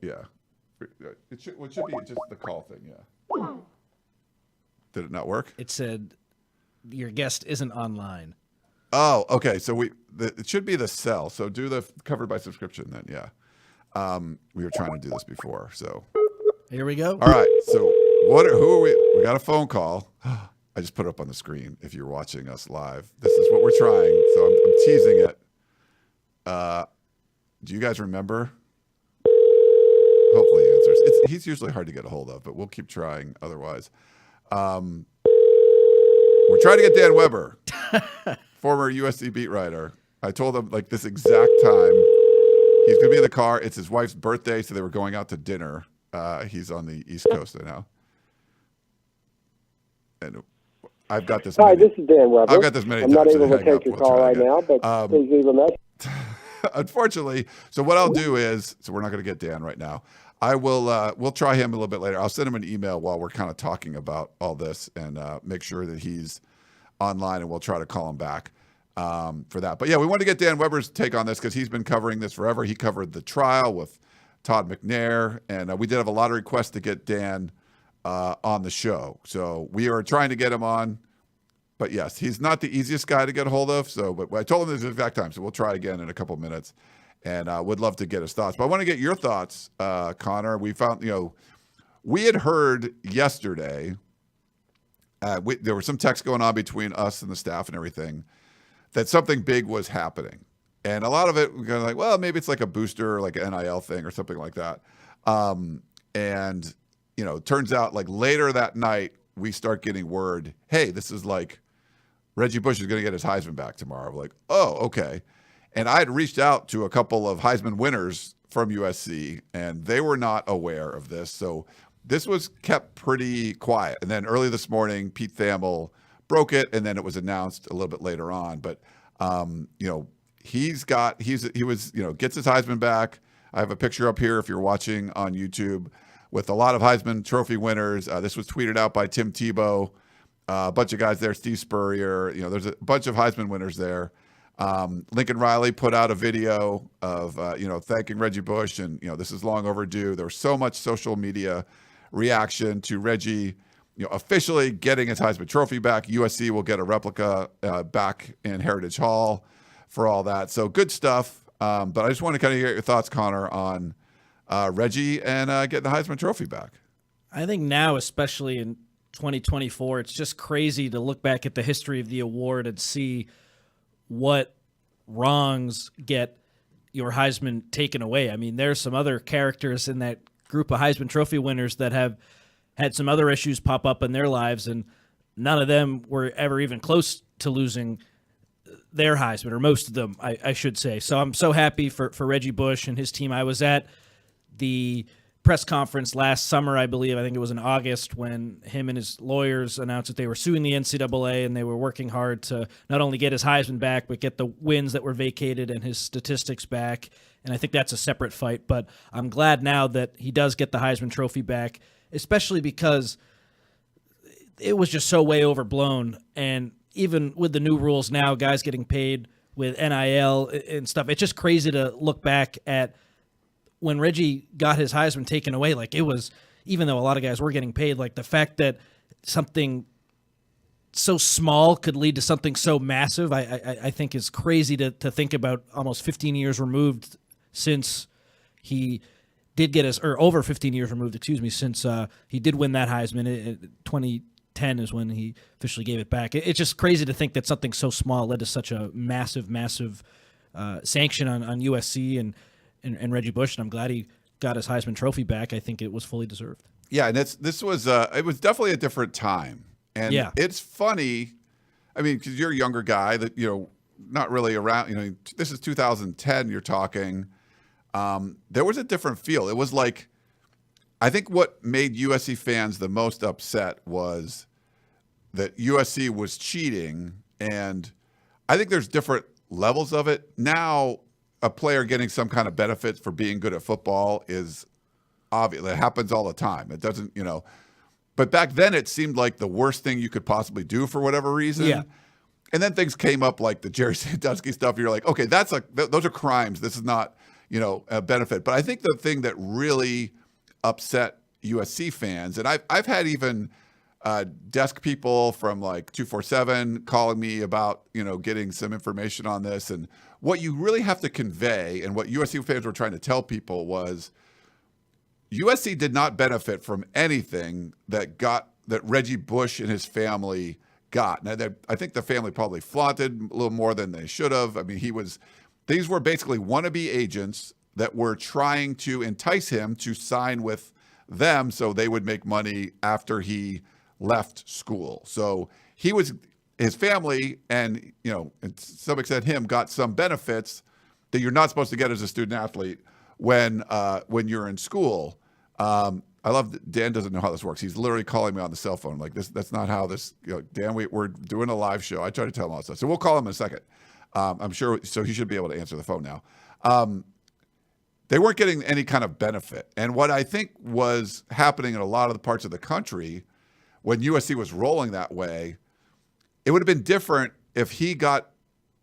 should be just the call thing. Yeah. Did it not work?
It said your guest isn't online.
Oh, okay. So it should be the cell. So do the covered by subscription then. Yeah. We were trying to do this before. So
here we go.
All right. So who are we? We got a phone call. I just put it up on the screen if you're watching us live. This is what we're trying. So I'm teasing it. Do you guys remember? Hopefully he answers. He's usually hard to get a hold of, but we'll keep trying otherwise. We're trying to get Dan Weber, former USC beat writer. I told him like this exact time. He's going to be in the car. It's his wife's birthday, so they were going out to dinner. He's on the East Coast right now. And I've got this.
Hi, this is Dan Weber.
I've got this many.
I'm not able to take your call right now, but please leave a message.
Unfortunately, so what I'll do is, so we're not going to get Dan right now. I will. We'll try him a little bit later. I'll send him an email while we're kind of talking about all this and make sure that he's online, and we'll try to call him back for that. But yeah, we want to get Dan Weber's take on this because he's been covering this forever. He covered the trial with Todd McNair, and we did have a lot of requests to get Dan on the show. So we are trying to get him on. But yes, he's not the easiest guy to get a hold of. So, but I told him this exact time. So we'll try again in a couple of minutes, and would love to get his thoughts. But I want to get your thoughts, Connor. We found, we had heard yesterday. There was some text going on between us and the staff and everything that something big was happening, and a lot of it we're kind of like, well, maybe it's like a booster, or like an NIL thing, or something like that. And turns out like later that night we start getting word, hey, this is like Reggie Bush is going to get his Heisman back tomorrow. We're like, oh, okay. And I had reached out to a couple of Heisman winners from USC, and they were not aware of this. So this was kept pretty quiet. And then early this morning, Pete Thamel broke it, and then it was announced a little bit later on. But he gets his Heisman back. I have a picture up here if you're watching on YouTube with a lot of Heisman Trophy winners. This was tweeted out by Tim Tebow. A bunch of guys there, Steve Spurrier. There's a bunch of Heisman winners there. Lincoln Riley put out a video of, thanking Reggie Bush, and, this is long overdue. There was so much social media reaction to Reggie, officially getting his Heisman Trophy back. USC will get a replica back in Heritage Hall for all that. So good stuff. But I just want to kind of get your thoughts, Connor, on Reggie and getting the Heisman Trophy back.
I think now, especially in 2024, it's just crazy to look back at the history of the award and see what wrongs get your Heisman taken away. I mean, there's some other characters in that group of Heisman Trophy winners that have had some other issues pop up in their lives, and none of them were ever even close to losing their Heisman, or most of them, I should say. So I'm so happy for Reggie Bush and his team. I was at the press conference last summer, I believe. I think it was in August, when him and his lawyers announced that they were suing the NCAA, and they were working hard to not only get his Heisman back, but get the wins that were vacated and his statistics back. And I think that's a separate fight. But I'm glad now that he does get the Heisman Trophy back, especially because it was just so way overblown. And even with the new rules now, guys getting paid with NIL and stuff, it's just crazy to look back at when Reggie got his Heisman taken away. Like, it was, even though a lot of guys were getting paid, like the fact that something so small could lead to something so massive, I think is crazy to think about, almost 15 years removed since he did get his, or over 15 years removed, since he did win that Heisman. 2010 is when he officially gave it back. It's just crazy to think that something so small led to such a massive sanction on USC and Reggie Bush, and I'm glad he got his Heisman Trophy back. I think it was fully deserved.
Yeah, and it was definitely a different time. And
yeah,
it's funny I mean, because you're a younger guy that, not really around, this is 2010 you're talking. There was a different feel. It was like, I think what made USC fans the most upset was that USC was cheating. And I think there's different levels of it. Now, a player getting some kind of benefit for being good at football is obvious. It happens all the time. It doesn't, but back then it seemed like the worst thing you could possibly do for whatever reason.
Yeah.
And then things came up like the Jerry Sandusky stuff. You're like, okay, those are crimes. This is not, a benefit. But I think the thing that really upset USC fans, and I've had even desk people from like 247 calling me about, getting some information on this. And what you really have to convey, and what USC fans were trying to tell people, was USC did not benefit from anything that Reggie Bush and his family got. Now, I think the family probably flaunted a little more than they should have. I mean, these were basically wannabe agents that were trying to entice him to sign with them so they would make money after he left school. So his family and, to some extent him, got some benefits that you're not supposed to get as a student athlete when you're in school. I love that Dan doesn't know how this works. He's literally calling me on the cell phone. Like, that's not how this, Dan, we're doing a live show. I try to tell him all that stuff. So we'll call him in a second. I'm sure, so he should be able to answer the phone now. They weren't getting any kind of benefit. And what I think was happening in a lot of the parts of the country when USC was rolling that way, it would have been different if he got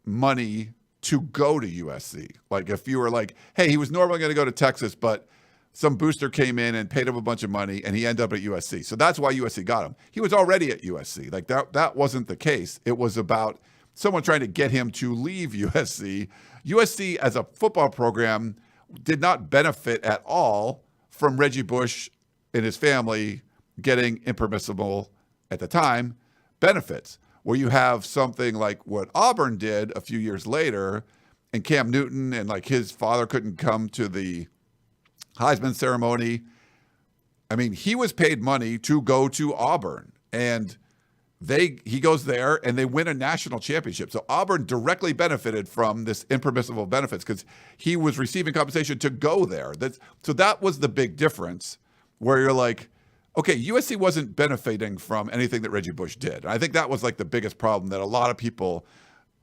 money to go to USC. Like if you were like, hey, he was normally going to go to Texas, but some booster came in and paid him a bunch of money and he ended up at USC. So that's why USC got him. He was already at USC. Like that wasn't the case. It was about someone trying to get him to leave USC. USC as a football program did not benefit at all from Reggie Bush and his family getting impermissible, at the time, benefits. Where you have something like what Auburn did a few years later, and Cam Newton and like his father couldn't come to the Heisman ceremony. I mean, he was paid money to go to Auburn, and he goes there and they win a national championship. So Auburn directly benefited from this impermissible benefits because he was receiving compensation to go there. So that was the big difference, where you're like, okay, USC wasn't benefiting from anything that Reggie Bush did. And I think that was like the biggest problem that a lot of people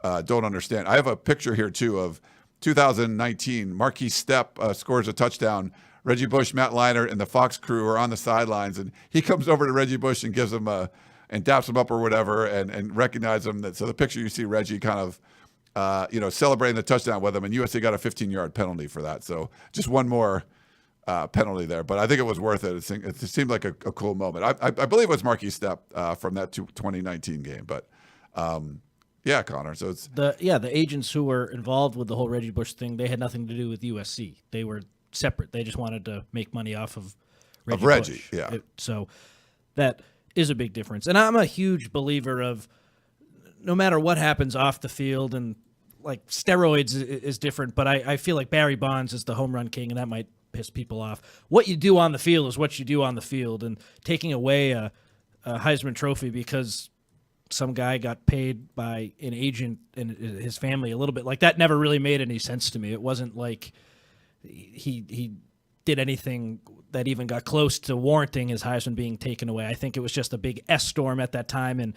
don't understand. I have a picture here too of 2019. Marquise Stepp scores a touchdown. Reggie Bush, Matt Leinart, and the Fox crew are on the sidelines, and he comes over to Reggie Bush and gives him and daps him up or whatever, and recognize him. So the picture, you see Reggie kind of, celebrating the touchdown with him, and USC got a 15-yard penalty for that. So just one more penalty there, but I think it was worth it. It seemed like a cool moment. I believe it was Marquise Stepp from that 2019 game, but yeah, Connor. So it's
the agents who were involved with the whole Reggie Bush thing. They had nothing to do with USC. They were separate. They just wanted to make money off of Reggie Bush.
Yeah.
So that is a big difference. And I'm a huge believer of no matter what happens off the field, and like steroids is different, but I feel like Barry Bonds is the home run king, and that might piss people off. What you do on the field is what you do on the field, and taking away a Heisman Trophy because some guy got paid by an agent and his family a little bit, like that never really made any sense to me. It wasn't like he did anything that even got close to warranting his Heisman being taken away. I think it was just a big S-storm at that time, and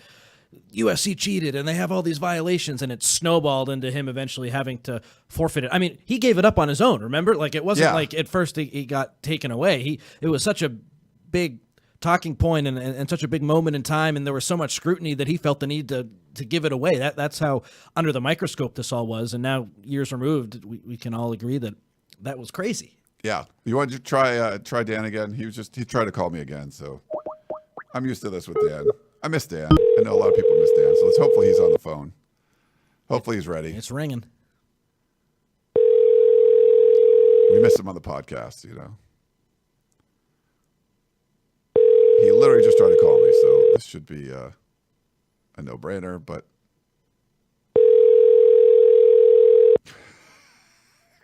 USC cheated, and they have all these violations, and it snowballed into him eventually having to forfeit it. I mean, he gave it up on his own, remember? Like, it wasn't like at first he got taken away. It was such a big talking point and such a big moment in time, and there was so much scrutiny that he felt the need to give it away. That's how under the microscope this all was, and now years removed, we can all agree that was crazy.
Yeah. You want to try Dan again? He tried to call me again, so I'm used to this with Dan. I miss Dan. I know a lot of people miss Dan, so hopefully he's on the phone. Hopefully he's ready.
It's ringing.
We miss him on the podcast, He literally just tried to call me, so this should be a no-brainer, but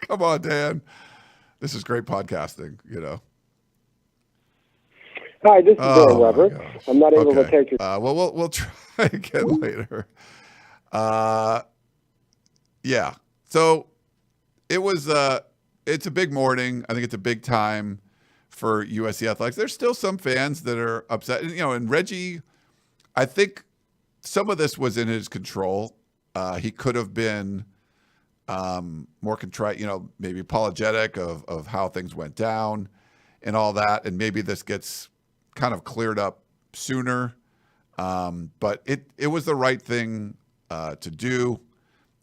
come on, Dan. This is great podcasting,
Hi, this is Bill Weber. I'm not able to take your...
Well, we'll try. again later. Yeah. So it was. It's a big morning. I think it's a big time for USC athletics. There's still some fans that are upset. And Reggie, I think some of this was in his control. He could have been more contrite, maybe apologetic of how things went down and all that. And maybe this gets kind of cleared up sooner. But it was the right thing to do.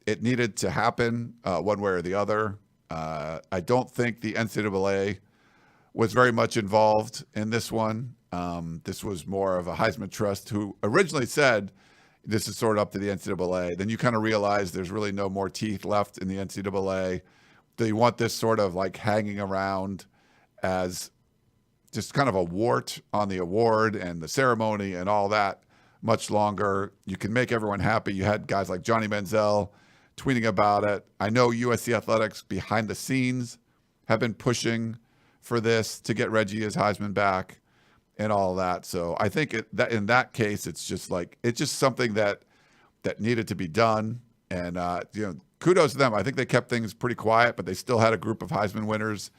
It needed to happen one way or the other. I don't think the NCAA was very much involved in this one. This was more of a Heisman Trust who originally said this is sort of up to the NCAA. Then you kind of realize there's really no more teeth left in the NCAA. They want this sort of like hanging around as just kind of a wart on the award and the ceremony and all that much longer. You can make everyone happy. You had guys like Johnny Manziel tweeting about it. I know USC athletics behind the scenes have been pushing for this to get Reggie his Heisman back and all that. So I think that in that case, it's just something that needed to be done. And kudos to them. I think they kept things pretty quiet, but they still had a group of Heisman winners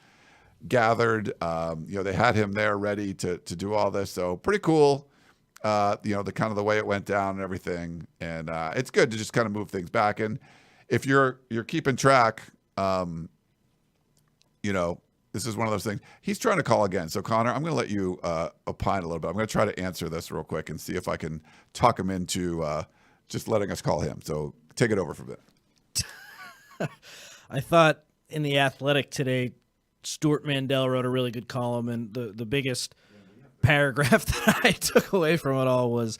gathered. They had him there ready to do all this. So pretty cool. The kind of the way it went down and everything. And it's good to just kind of move things back. And if you're keeping track, this is one of those things. He's trying to call again. So, Connor, I'm going to let you opine a little bit. I'm going to try to answer this real quick and see if I can talk him into just letting us call him. So take it over from there.
I thought in The Athletic today, Stuart Mandel wrote a really good column, and the biggest paragraph that I took away from it all was,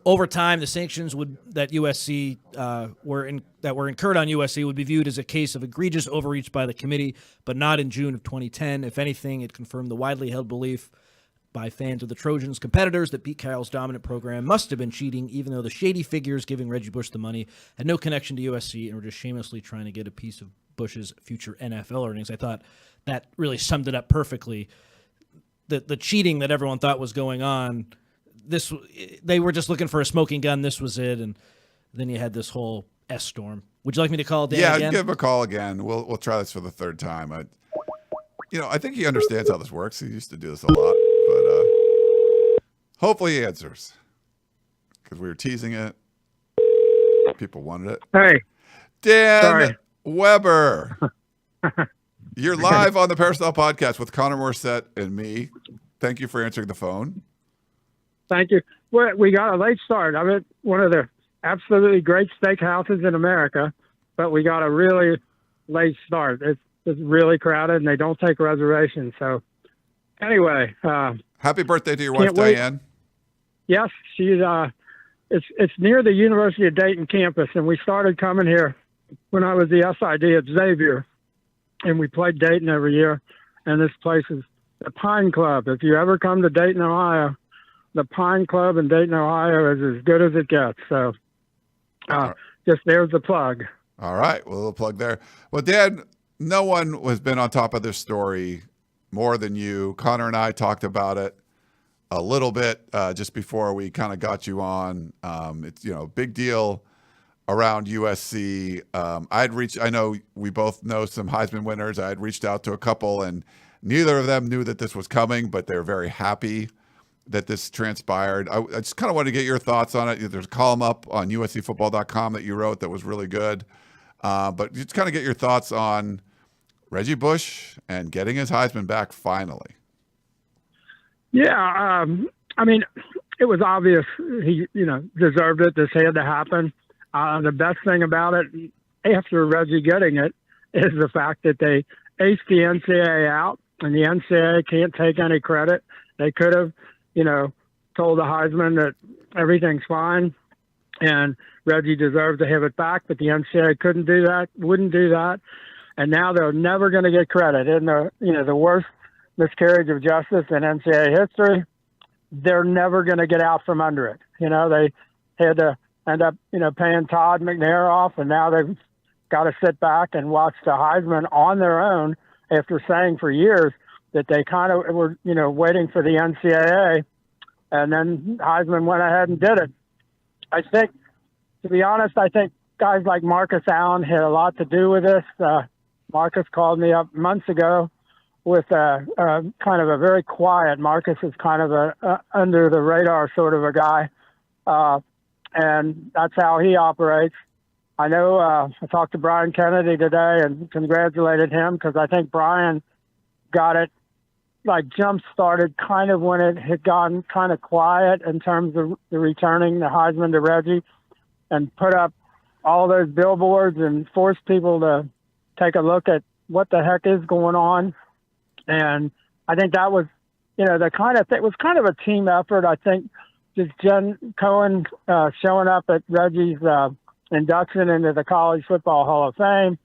over time, the sanctions that USC were incurred on USC would be viewed as a case of egregious overreach by the committee, but not in June of 2010. If anything, it confirmed the widely held belief by fans of the Trojans' competitors that Pete Carroll's dominant program must have been cheating, even though the shady figures giving Reggie Bush the money had no connection to USC and were just shamelessly trying to get a piece of Bush's future NFL earnings. I thought that really summed it up perfectly. The cheating that everyone thought was going on, they were just looking for a smoking gun. This was it, and then you had this whole S storm. Would you like me to call Dan again?
Yeah, give him a call again. We'll try this for the third time. I think he understands how this works. He used to do this a lot, but hopefully he answers, because we were teasing it. People wanted it.
Hey,
Dan
sorry.
Weber. You're live on the Peristyle Podcast with Connor Morrissette and me. Thank you for answering the phone.
Thank you. We got a late start. I'm at one of the absolutely great steakhouses in America, but we got a really late start. It's really crowded, and they don't take reservations. So anyway.
Happy birthday to your wife, Diane.
Yes, she's it's near the University of Dayton campus, and we started coming here when I was the SID at Xavier, and we played Dayton every year. And this place is the Pine Club. If you ever come to Dayton, Ohio, the Pine Club in Dayton, Ohio is as good as it gets. So just there's the plug.
All right. Well, a little plug there. Well, Dan, no one has been on top of this story more than you. Connor and I talked about it a little bit just before we kind of got you on. It's, big deal around USC. I know we both know some Heisman winners. I had reached out to a couple, and neither of them knew that this was coming, but they're very happy that this transpired. I just kind of wanted to get your thoughts on it. There's a column up on uscfootball.com that you wrote that was really good. But just kind of get your thoughts on Reggie Bush and getting his Heisman back finally.
Yeah, it was obvious he, deserved it. This had to happen. The best thing about it, after Reggie getting it, is the fact that they aced the NCAA out, and the NCAA can't take any credit. They could have, told the Heisman that everything's fine and Reggie deserved to have it back, but the NCAA couldn't do that, wouldn't do that. And now they're never going to get credit. In the worst miscarriage of justice in NCAA history, they're never going to get out from under it. They had to end up, paying Todd McNair off, and now they've got to sit back and watch the Heisman on their own after saying for years that they kind of were, waiting for the NCAA, and then Heisman went ahead and did it. I think, to be honest, I think guys like Marcus Allen had a lot to do with this. Marcus called me up months ago with kind of a very quiet. Marcus is kind of a under the radar sort of a guy, and that's how he operates. I know I talked to Brian Kennedy today and congratulated him because I think Brian got it like jump started kind of when it had gone kind of quiet in terms of the returning the Heisman to Reggie, and put up all those billboards and forced people to take a look at what the heck is going on. And I think that was, it was kind of a team effort. I think just Jen Cohen showing up at Reggie's induction into the College Football Hall of Fame,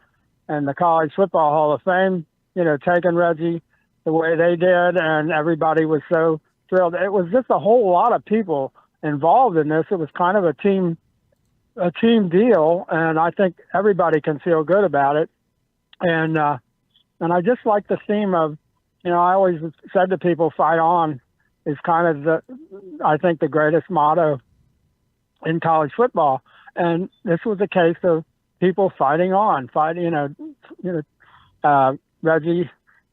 and the College Football Hall of Fame, taking Reggie the way they did, and everybody was so thrilled. It was just a whole lot of people involved in this. It was kind of a team deal, and I think everybody can feel good about it. And I just like the theme of, I always said to people, fight on is kind of I think the greatest motto in college football. And this was a case of people fighting on, Reggie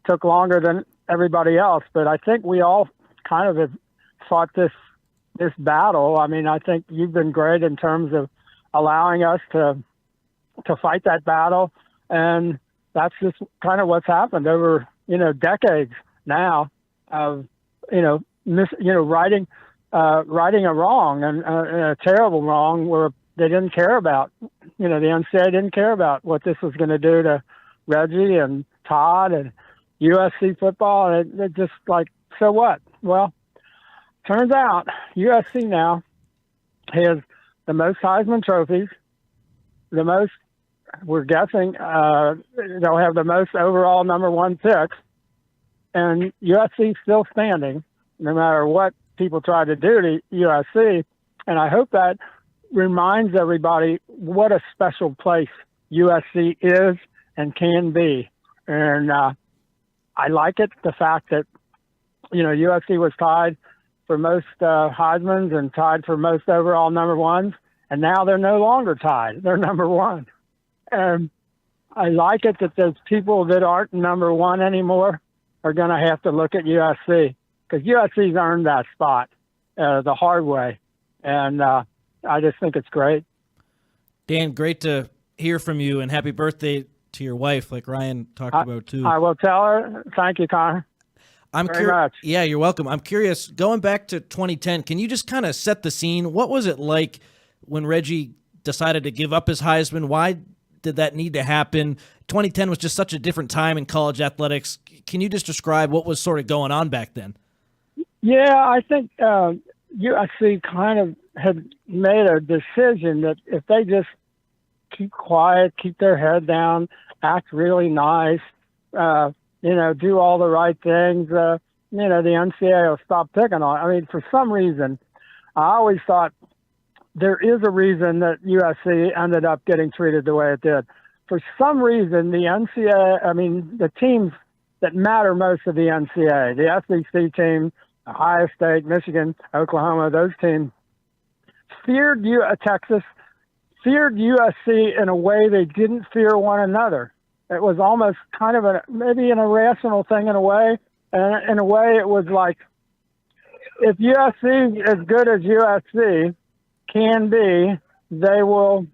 took longer than everybody else, but I think we all kind of have fought this battle. I mean, I think you've been great in terms of allowing us to fight that battle, and that's just kind of what's happened over decades now of righting a wrong and a terrible wrong where they didn't care about the NCAA didn't care about what this was going to do to Reggie and Todd and USC football. And it just like, so what? Well, turns out USC now has the most Heisman trophies, the most, we're guessing, they'll have the most overall number 1 picks, and USC's still standing no matter what people try to do to USC. And I hope that reminds everybody what a special place USC is and can be. And I like it, the fact that, USC was tied for most Heismans and tied for most overall number 1s, and now they're no longer tied. They're number 1. And I like it that those people that aren't number 1 anymore are going to have to look at USC, because USC's earned that spot the hard way. And I just think it's great.
Dan, great to hear from you, and happy birthday to your wife, like Ryan talked about too.
I will tell her. Thank you, Connor. Very much.
Yeah, you're welcome. I'm curious, going back to 2010, can you just kind of set the scene? What was it like when Reggie decided to give up his Heisman? Why did that need to happen? 2010 was just such a different time in college athletics. Can you just describe what was sort of going on back then?
Yeah, I think USC kind of had made a decision that if they just keep quiet, keep their head down, act really nice, do all the right things, the NCAA will stop picking on. I mean, for some reason, I always thought there is a reason that USC ended up getting treated the way it did. For some reason, the NCAA, the teams that matter most of the NCAA, the SEC team, Ohio State, Michigan, Oklahoma, those teams feared Texas, feared USC in a way they didn't fear one another. It was almost kind of maybe an irrational thing in a way. And in a way, it was like, if USC is as good as USC can be, they will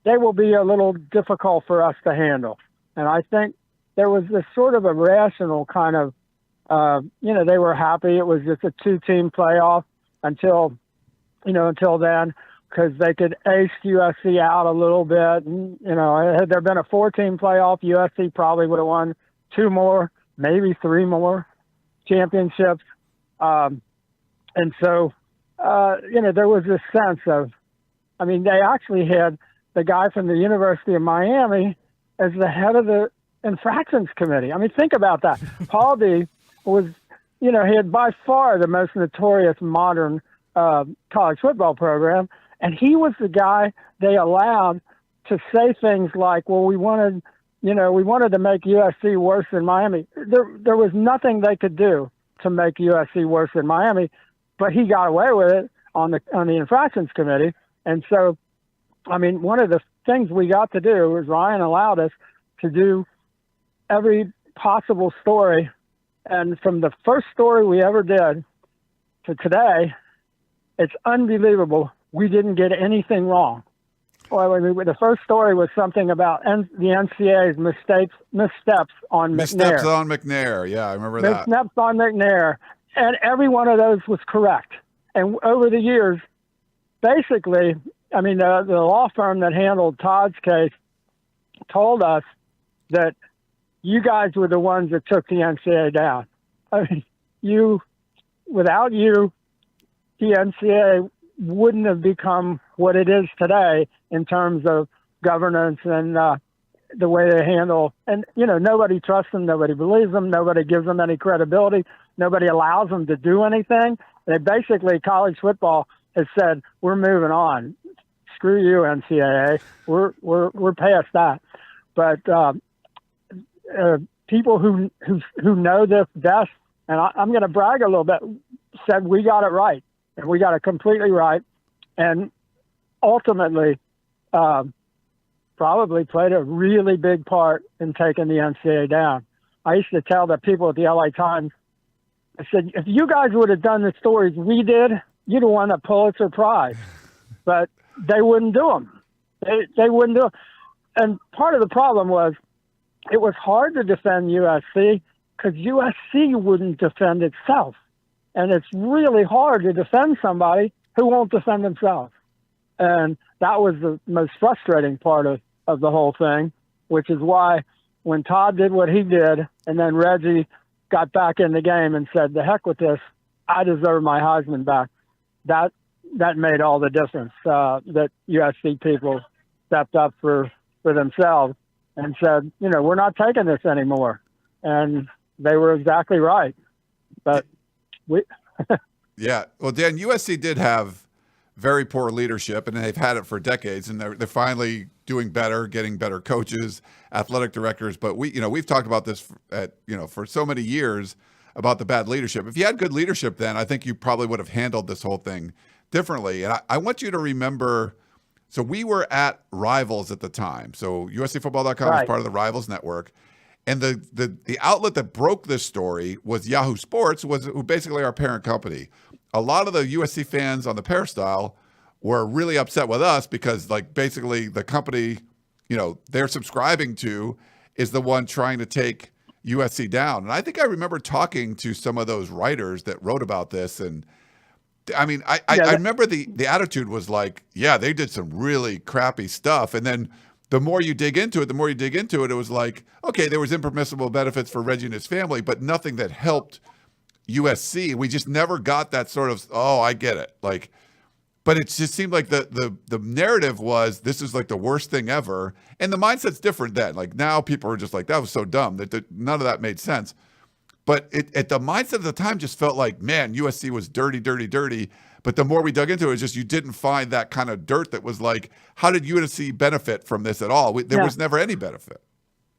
be a little difficult for us to handle. And I think there was this sort of a rational kind of, they were happy it was just a 2-team playoff until then, because they could ace USC out a little bit. And, had there been a 4-team playoff, USC probably would have won 2 more, maybe 3 more championships. And so, there was this sense of, they actually had the guy from the University of Miami as the head of the infractions committee. Think about that. Paul D was, he had by far the most notorious modern college football program. And he was the guy they allowed to say things like, well, we wanted to make USC worse than Miami. There was nothing they could do to make USC worse than Miami, but he got away with it. on the infractions committee. And so, I mean, one of the things we got to do was Ryan allowed us to do every possible story. And from the first story we ever did to today, it's unbelievable. We didn't get anything wrong. Well, I mean, the first story was something about the NCAA's missteps on McNair.
Missteps on McNair. Yeah, I remember that.
Missteps on McNair. And every one of those was correct. And over the years, basically, I mean, the law firm that handled Todd's case told us that you guys were the ones that took the NCAA down. I mean, without you, the NCAA wouldn't have become what it is today in terms of governance and the way they handle. And, you know, nobody trusts them. Nobody believes them. Nobody gives them any credibility. Nobody allows them to do anything. They basically, college football has said, we're moving on. Screw you, NCAA. We're past that. But people who know this best, and I'm going to brag a little bit, said we got it right. And we got it completely right. And ultimately, probably played a really big part in taking the NCAA down. I used to tell the people at the LA Times, I said, if you guys would have done the stories we did, you'd have won a Pulitzer Prize. But they wouldn't do them. They wouldn't do them. And part of the problem was it was hard to defend USC because USC wouldn't defend itself. And it's really hard to defend somebody who won't defend themselves. And that was the most frustrating part of the whole thing, which is why when Todd did what he did and then Reggie got back in the game and said, the heck with this, I deserve my Heisman back. That made all the difference, that USC people stepped up for themselves and said, you know, we're not taking this anymore. And they were exactly right. But
yeah. Well, Dan, USC did have very poor leadership, and they've had it for decades, and they're finally doing better, getting better coaches, athletic directors. But we've talked about this for so many years about the bad leadership. If you had good leadership then, I think you probably would have handled this whole thing differently. And I want you to remember, so we were at Rivals at the time. So USCFootball.com was part of the Rivals network. And the outlet that broke this story was Yahoo Sports, who basically our parent company. A lot of the USC fans on the Peristyle were really upset with us because, like, basically the company, they're subscribing to is the one trying to take USC down. And I think I remember talking to some of those writers that wrote about this. And I mean, I remember the attitude was like, yeah, they did some really crappy stuff. And then the more you dig into it, it was like, okay, there was impermissible benefits for Reggie and his family, but nothing that helped USC. We just never got that sort of, oh, I get it. Like, but it just seemed like the narrative was this is like the worst thing ever. And the mindset's different then. Like now people are just like, that was so dumb that none of that made sense. But at the mindset of the time just felt like, man, USC was dirty, dirty, dirty. But the more we dug into it, it's just you didn't find that kind of dirt that was like, how did USC benefit from this at all? There was never any benefit.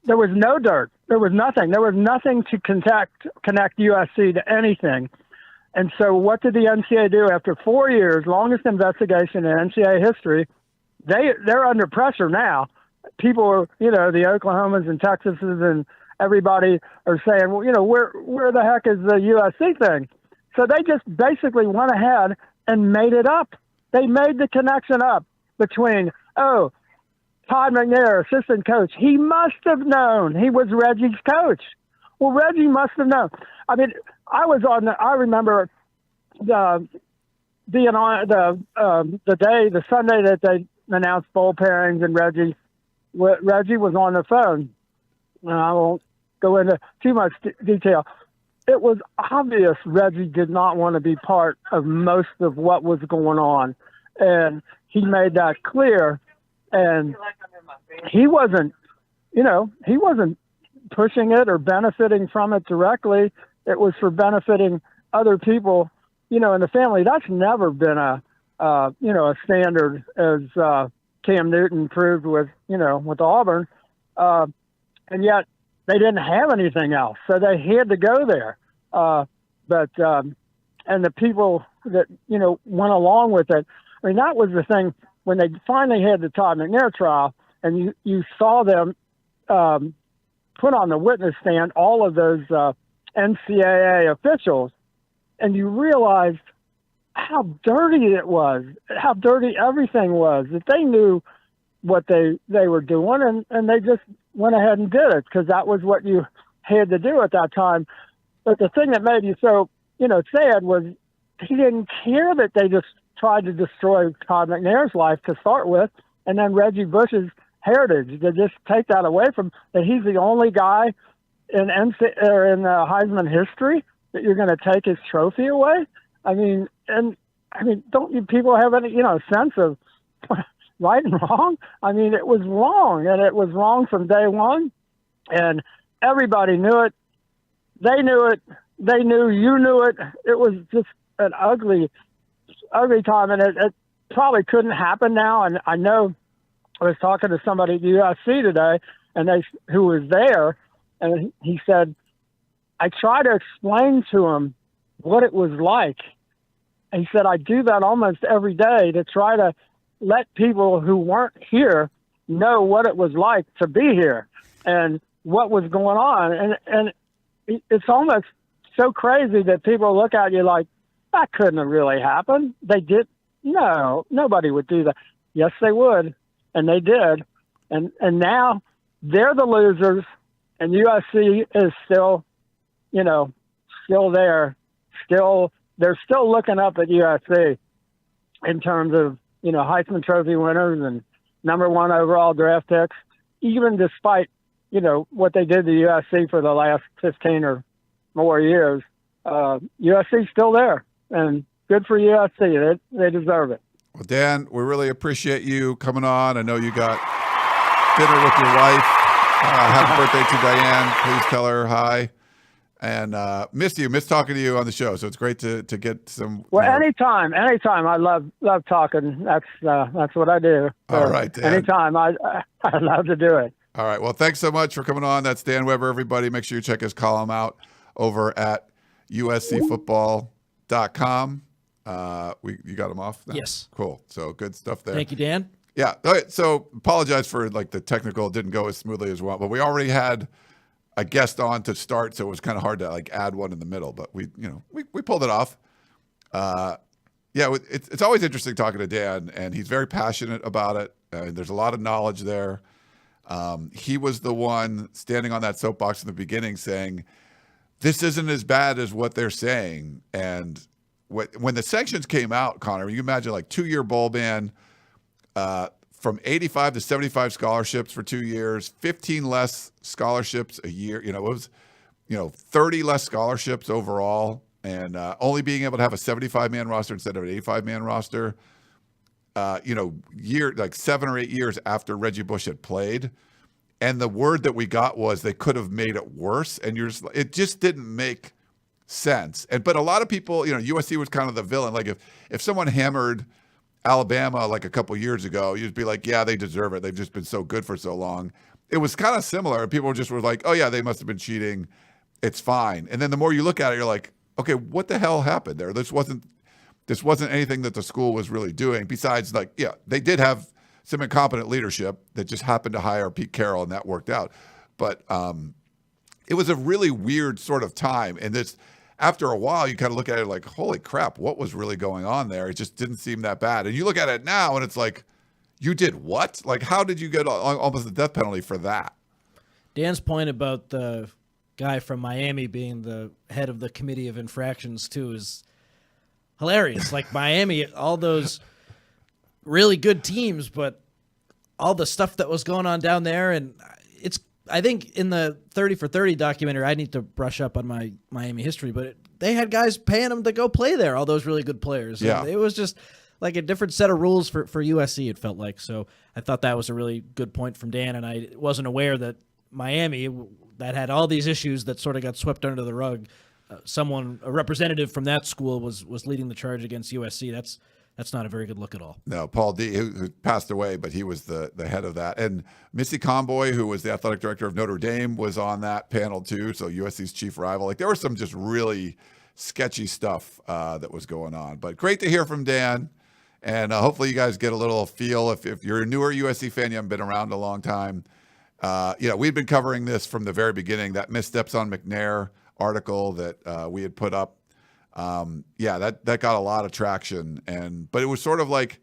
There was no dirt. There was nothing. There was nothing to connect USC to anything. And so what did the NCAA do after 4 years, longest investigation in NCAA history? They're under pressure now. People are, the Oklahomas and Texases and everybody are saying, well, where the heck is the USC thing? So they just basically went ahead and made it up. They made the connection up between, Todd McNair, assistant coach, he must have known he was Reggie's coach. Well, Reggie must have known. I mean, I remember being on the Sunday that they announced bowl pairings, and Reggie was on the phone. And I won't go into too much detail. It was obvious Reggie did not want to be part of most of what was going on. And he made that clear. And he wasn't pushing it or benefiting from it directly. It was for benefiting other people, in the family. That's never been a standard, as Cam Newton proved with Auburn. And yet they didn't have anything else. So they had to go there. And the people that, went along with it. I mean, that was the thing when they finally had the Todd McNair trial and you saw them put on the witness stand all of those NCAA officials, and you realized how dirty it was, how dirty everything was, that they knew what they were doing, and they just went ahead and did it because that was what you had to do at that time. But the thing that made you so, sad was he didn't care that they just tried to destroy Todd McNair's life to start with, and then Reggie Bush's heritage, to just take that away from, that he's the only guy in Heisman history that you're going to take his trophy away. I mean, don't you people have any, sense of right and wrong? I mean, it was wrong, and it was wrong from day one, and everybody knew it. They knew it. They knew you knew it. It was just an ugly time, and it probably couldn't happen now. And I know I was talking to somebody at USC today, and who was there, and he said, I tried to explain to him what it was like. And he said, I do that almost every day to try to let people who weren't here know what it was like to be here and what was going on. And it's almost so crazy that people look at you like, that couldn't have really happened. They did. No, nobody would do that. Yes, they would. And they did. And now they're the losers, and USC is still, still there. They're still looking up at USC in terms of, Heisman Trophy winners and number 1 overall draft picks, even despite, what they did to USC for the last 15 or more years. USC's still there, and good for USC. They deserve it.
Well, Dan, we really appreciate you coming on. I know you got dinner with your wife. Happy birthday to Diane. Please tell her hi. And missed talking to you on the show. So it's great to get some.
Well, anytime. I love talking. That's what I do. So
all right, Dan.
Anytime. I love to do it.
All right. Well, thanks so much for coming on. That's Dan Weber, everybody. Make sure you check his column out over at uscfootball.com. You got him off now?
Yes.
Cool. So good stuff there.
Thank you, Dan.
Yeah. All right. So apologize for the technical didn't go as smoothly as well, but we already had a guest on to start, so it was kind of hard to add one in the middle, but we pulled it off. It's always interesting talking to Dan, and he's very passionate about it. There's a lot of knowledge there. He was the one standing on that soapbox in the beginning saying, this isn't as bad as what they're saying. And when the sanctions came out, Connor, you imagine 2-year bowl ban, from 85 to 75 scholarships for 2 years, 15 less scholarships a year. It was, 30 less scholarships overall, and only being able to have a 75-man roster instead of an 85-man roster. 7 or 8 years after Reggie Bush had played, and the word that we got was they could have made it worse, and it just didn't make sense. But a lot of people, USC was kind of the villain. If someone hammered Alabama a couple years ago, you'd be like, yeah, they deserve it. They've just been so good for so long. It was kind of similar. People just were like, oh yeah, they must have been cheating. It's fine. And then the more you look at it, you're like, okay, what the hell happened there? This wasn't anything that the school was really doing. Besides, they did have some incompetent leadership that just happened to hire Pete Carroll, and that worked out. But it was a really weird sort of time. And after a while, you kind of look at it like, holy crap, what was really going on there? It just didn't seem that bad. And you look at it now, and it's like, you did what? How did you get almost the death penalty for that?
Dan's point about the guy from Miami being the head of the committee of infractions, too, is hilarious. Miami, all those really good teams, but all the stuff that was going on down there, and I think in the 30 for 30 documentary, I need to brush up on my Miami history, but they had guys paying them to go play there, all those really good players.
Yeah.
And it was just a different set of rules for USC, it felt like. So I thought that was a really good point from Dan, and I wasn't aware that Miami, that had all these issues that sort of got swept under the rug, a representative from that school was leading the charge against USC. That's not a very good look at all.
No, Paul D., who passed away, but he was the head of that. And Missy Conboy, who was the athletic director of Notre Dame, was on that panel too, so USC's chief rival. There were some just really sketchy stuff that was going on. But great to hear from Dan. And hopefully you guys get a little feel. If you're a newer USC fan, you haven't been around a long time. We've been covering this from the very beginning. That Missteps on McNair article that we had put up, that got a lot of traction. But it was sort of like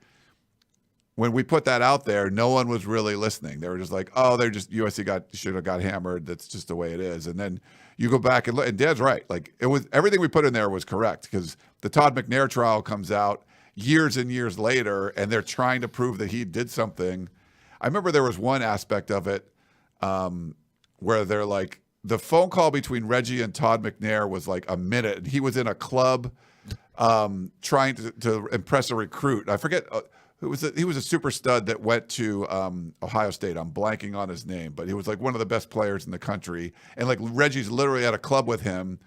when we put that out there, no one was really listening. They were just like, oh, USC should have got hammered. That's just the way it is. And then you go back and look, and Dad's right. Like, it was everything we put in there was correct, because the Todd McNair trial comes out years and years later, and they're trying to prove that he did something. I remember there was one aspect of it where they're like, the phone call between Reggie and Todd McNair was like a minute, and he was in a club trying to impress a recruit. I forget he was a super stud that went to Ohio State. I'm blanking on his name, but he was like one of the best players in the country. And like Reggie's literally at a club with him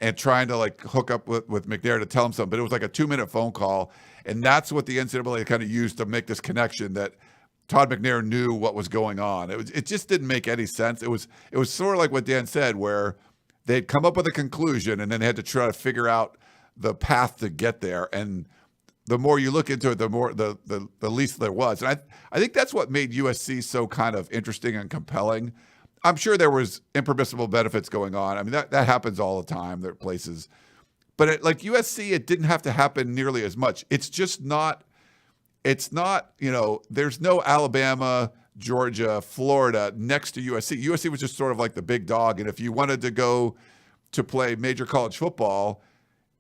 and trying to like hook up with McNair to tell him something. But it was like a 2-minute phone call. And that's what the NCAA kind of used to make this connection that Todd McNair knew what was going on. It just didn't make any sense. It was sort of like what Dan said, where they'd come up with a conclusion and then they had to try to figure out the path to get there. And the more you look into it, the more the least there was. And I think that's what made USC so kind of interesting and compelling. I'm sure there was impermissible benefits going on. I mean, that happens all the time. There are places. But like USC, it didn't have to happen nearly as much. It's just not, there's no Alabama, Georgia, Florida next to USC. USC was just sort of like the big dog. And if you wanted to go to play major college football,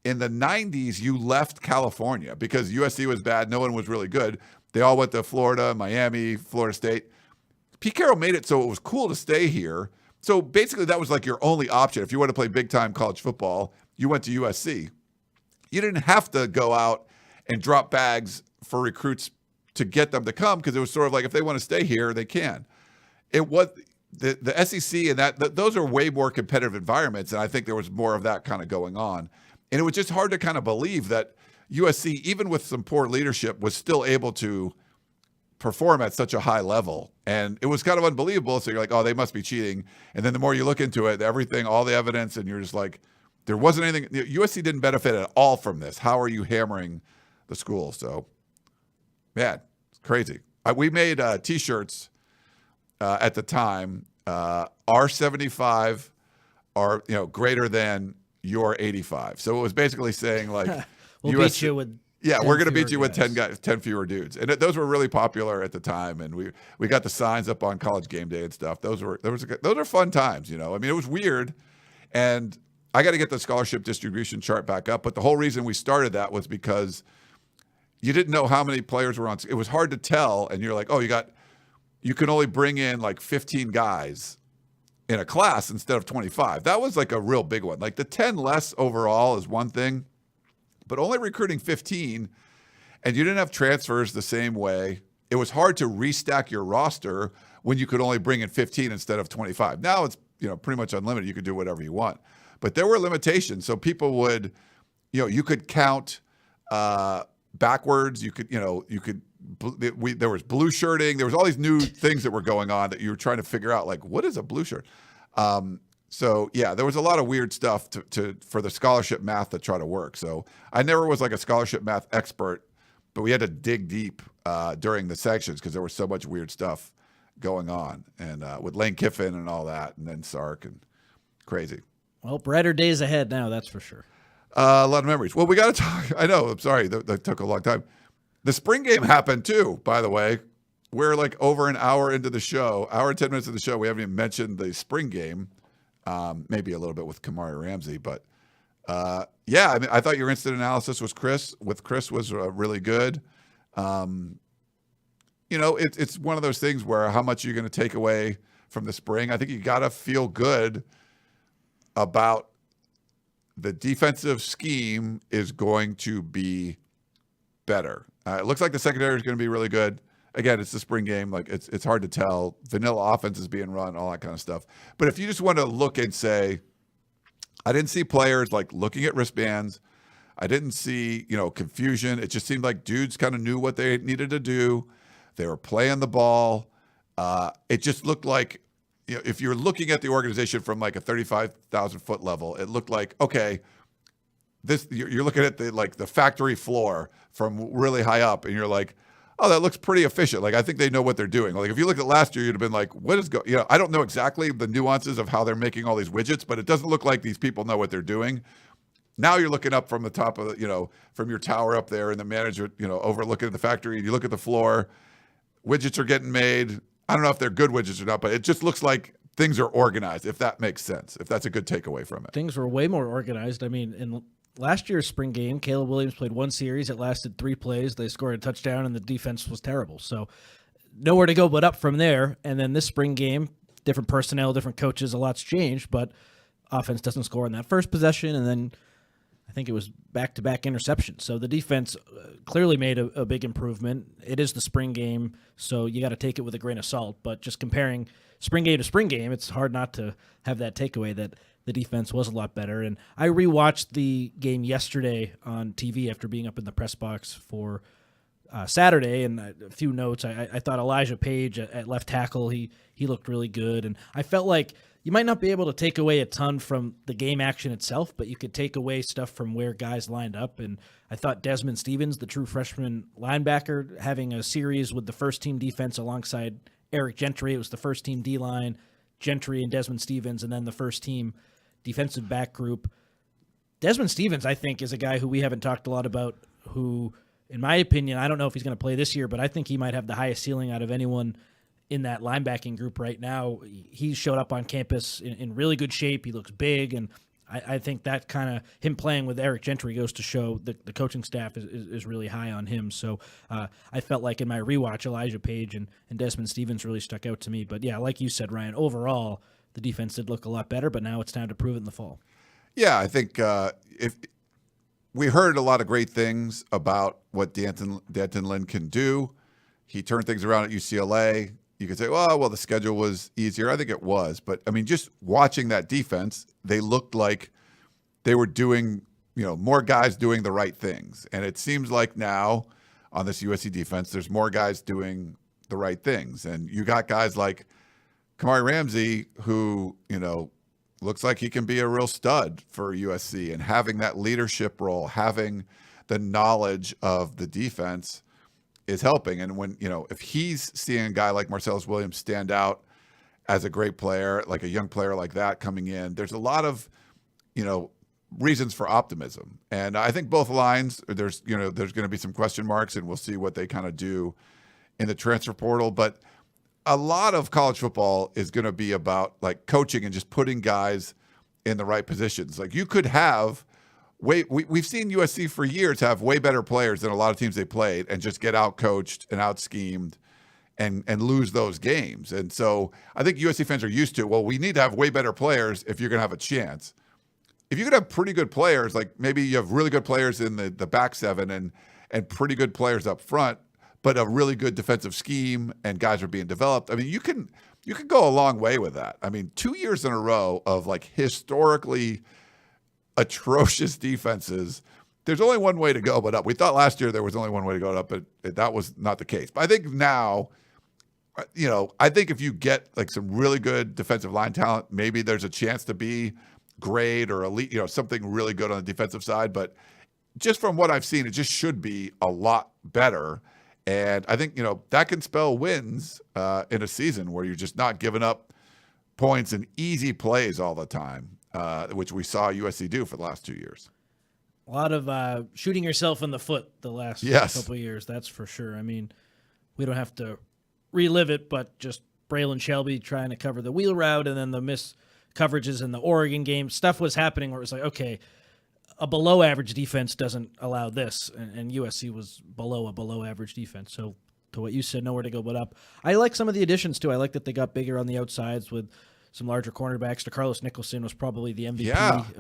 in the 90s, you left California because USC was bad. No one was really good. They all went to Florida, Miami, Florida State. Pete Carroll made it so it was cool to stay here. So basically that was like your only option. If you want to play big-time college football, you went to USC. You didn't have to go out and drop bags for recruits to get them to come, because it was sort of like if they want to stay here, they can. It was the SEC and those are way more competitive environments, and I think there was more of that kind of going on. And it was just hard to kind of believe that USC, even with some poor leadership, was still able to perform at such a high level. And it was kind of unbelievable. So you're like, oh, they must be cheating. And then the more you look into it, everything, all the evidence, and you're just like, there wasn't anything. USC didn't benefit at all from this. How are you hammering the school? So, man, it's crazy. We made T-shirts at the time. Our 75 are greater than your 85. So it was basically saying like,
we'll beat you with
we're going to beat you with 10 fewer dudes. And those were really popular at the time. And we got the signs up on College Game Day and stuff. Those are fun times, I mean, it was weird. And I got to get the scholarship distribution chart back up. But the whole reason we started that was because you didn't know how many players were on. It was hard to tell. And you're like, oh, you can only bring in like 15 guys in a class instead of 25. That was like a real big one. Like the 10 less overall is one thing, but only recruiting 15, and you didn't have transfers the same way. It was hard to restack your roster when you could only bring in 15 instead of 25. Now it's pretty much unlimited. You could do whatever you want, but there were limitations. So people would, you could count backwards. You could, there was blue shirting. There was all these new things that were going on that you were trying to figure out, like, what is a blue shirt? There was a lot of weird stuff for the scholarship math to try to work. So I never was like a scholarship math expert, but we had to dig deep during the sanctions because there was so much weird stuff going on, and with Lane Kiffin and all that, and then Sark, and crazy.
Well, brighter days ahead now, that's for sure.
A lot of memories. Well, we got to talk. I know. I'm sorry. That took a long time. The spring game happened too, by the way. We're like over an hour into the show, hour and 10 minutes of the show. We haven't even mentioned the spring game. Maybe a little bit with Kamari Ramsey, but I mean, I thought your instant analysis with Chris was really good. It's one of those things where how much you're going to take away from the spring. I think you got to feel good about the defensive scheme is going to be better. It looks like the secondary is going to be really good. Again, it's the spring game. Like it's hard to tell. Vanilla offense is being run, all that kind of stuff. But if you just want to look and say, I didn't see players like looking at wristbands. I didn't see, confusion. It just seemed like dudes kind of knew what they needed to do. They were playing the ball. It just looked like, if you're looking at the organization from like a 35,000 foot level, it looked like, okay, you're looking at the factory floor from really high up, and you're like, oh, that looks pretty efficient. Like, I think they know what they're doing. Like, if you look at last year, you'd have been like, what is going? I don't know exactly the nuances of how they're making all these widgets, but it doesn't look like these people know what they're doing. Now you're looking up from the top of from your tower up there, and the manager, overlooking at the factory, and you look at the floor, widgets are getting made. I don't know if they're good widgets or not, but it just looks like things are organized, if that makes sense, if that's a good takeaway from it.
Things were way more organized. I mean, in last year's spring game, Caleb Williams played one series. It lasted 3 plays. They scored a touchdown, and the defense was terrible. So nowhere to go but up from there. And then this spring game, different personnel, different coaches, a lot's changed, but offense doesn't score in that first possession, and then I think it was back-to-back interceptions. So the defense clearly made a big improvement. It is the spring game, so you got to take it with a grain of salt. But just comparing spring game to spring game, it's hard not to have that takeaway that the defense was a lot better. And I rewatched the game yesterday on TV after being up in the press box for Saturday, and a few notes. I thought Elijah Page at left tackle, he looked really good. And I felt like you might not be able to take away a ton from the game action itself, but you could take away stuff from where guys lined up. And I thought Desmond Stevens, the true freshman linebacker, having a series with the first-team defense alongside Eric Gentry. It was the first-team D-line, Gentry and Desmond Stevens, and then the first-team defensive back group. Desmond Stevens, I think, is a guy who we haven't talked a lot about, who, in my opinion, I don't know if he's going to play this year, but I think he might have the highest ceiling out of anyone in that linebacking group right now. He showed up on campus in really good shape. He looks big, and I think that kind of him playing with Eric Gentry goes to show that the coaching staff is really high on him. So I felt like in my rewatch, Elijah Page and Desmond Stevens really stuck out to me. But yeah, like you said, Ryan, overall, the defense did look a lot better, but now it's time to prove it in the fall.
Yeah, I think if we heard a lot of great things about what Danton Lynn can do. He turned things around at UCLA. You could say, well, the schedule was easier. I think it was. But, I mean, just watching that defense, they looked like they were doing, more guys doing the right things. And it seems like now on this USC defense, there's more guys doing the right things. And you got guys like Kamari Ramsey, who, looks like he can be a real stud for USC. And having that leadership role, having the knowledge of the defense is helping. And when, if he's seeing a guy like Marcellus Williams stand out as a great player, like a young player like that coming in, there's a lot of, reasons for optimism. And I think both lines, there's going to be some question marks, and we'll see what they kind of do in the transfer portal. But a lot of college football is going to be about like coaching and just putting guys in the right positions. Like you could have we've seen USC for years have way better players than a lot of teams they played and just get out-coached and out-schemed and lose those games. And so I think USC fans are used to, we need to have way better players if you're going to have a chance. If you could have pretty good players, like maybe you have really good players in the back seven and pretty good players up front, but a really good defensive scheme and guys are being developed, I mean, you can go a long way with that. I mean, 2 years in a row of like historically atrocious defenses, there's only one way to go but up. We thought last year there was only one way to go up, but that was not the case. But I think now, I think if you get like some really good defensive line talent, maybe there's a chance to be great or elite, something really good on the defensive side. But just from what I've seen, it just should be a lot better. And I think, that can spell wins in a season where you're just not giving up points and easy plays all the time. Which we saw USC do for the last 2 years.
A lot of shooting yourself in the foot the last couple of years, that's for sure. I mean, we don't have to relive it, but just Braylon Shelby trying to cover the wheel route and then the missed coverages in the Oregon game. Stuff was happening where it was like, okay, a below-average defense doesn't allow this, and USC was below a below-average defense. So to what you said, nowhere to go but up. I like some of the additions, too. I like that they got bigger on the outsides with some larger cornerbacks. DeCarlos Nicholson was probably the MVP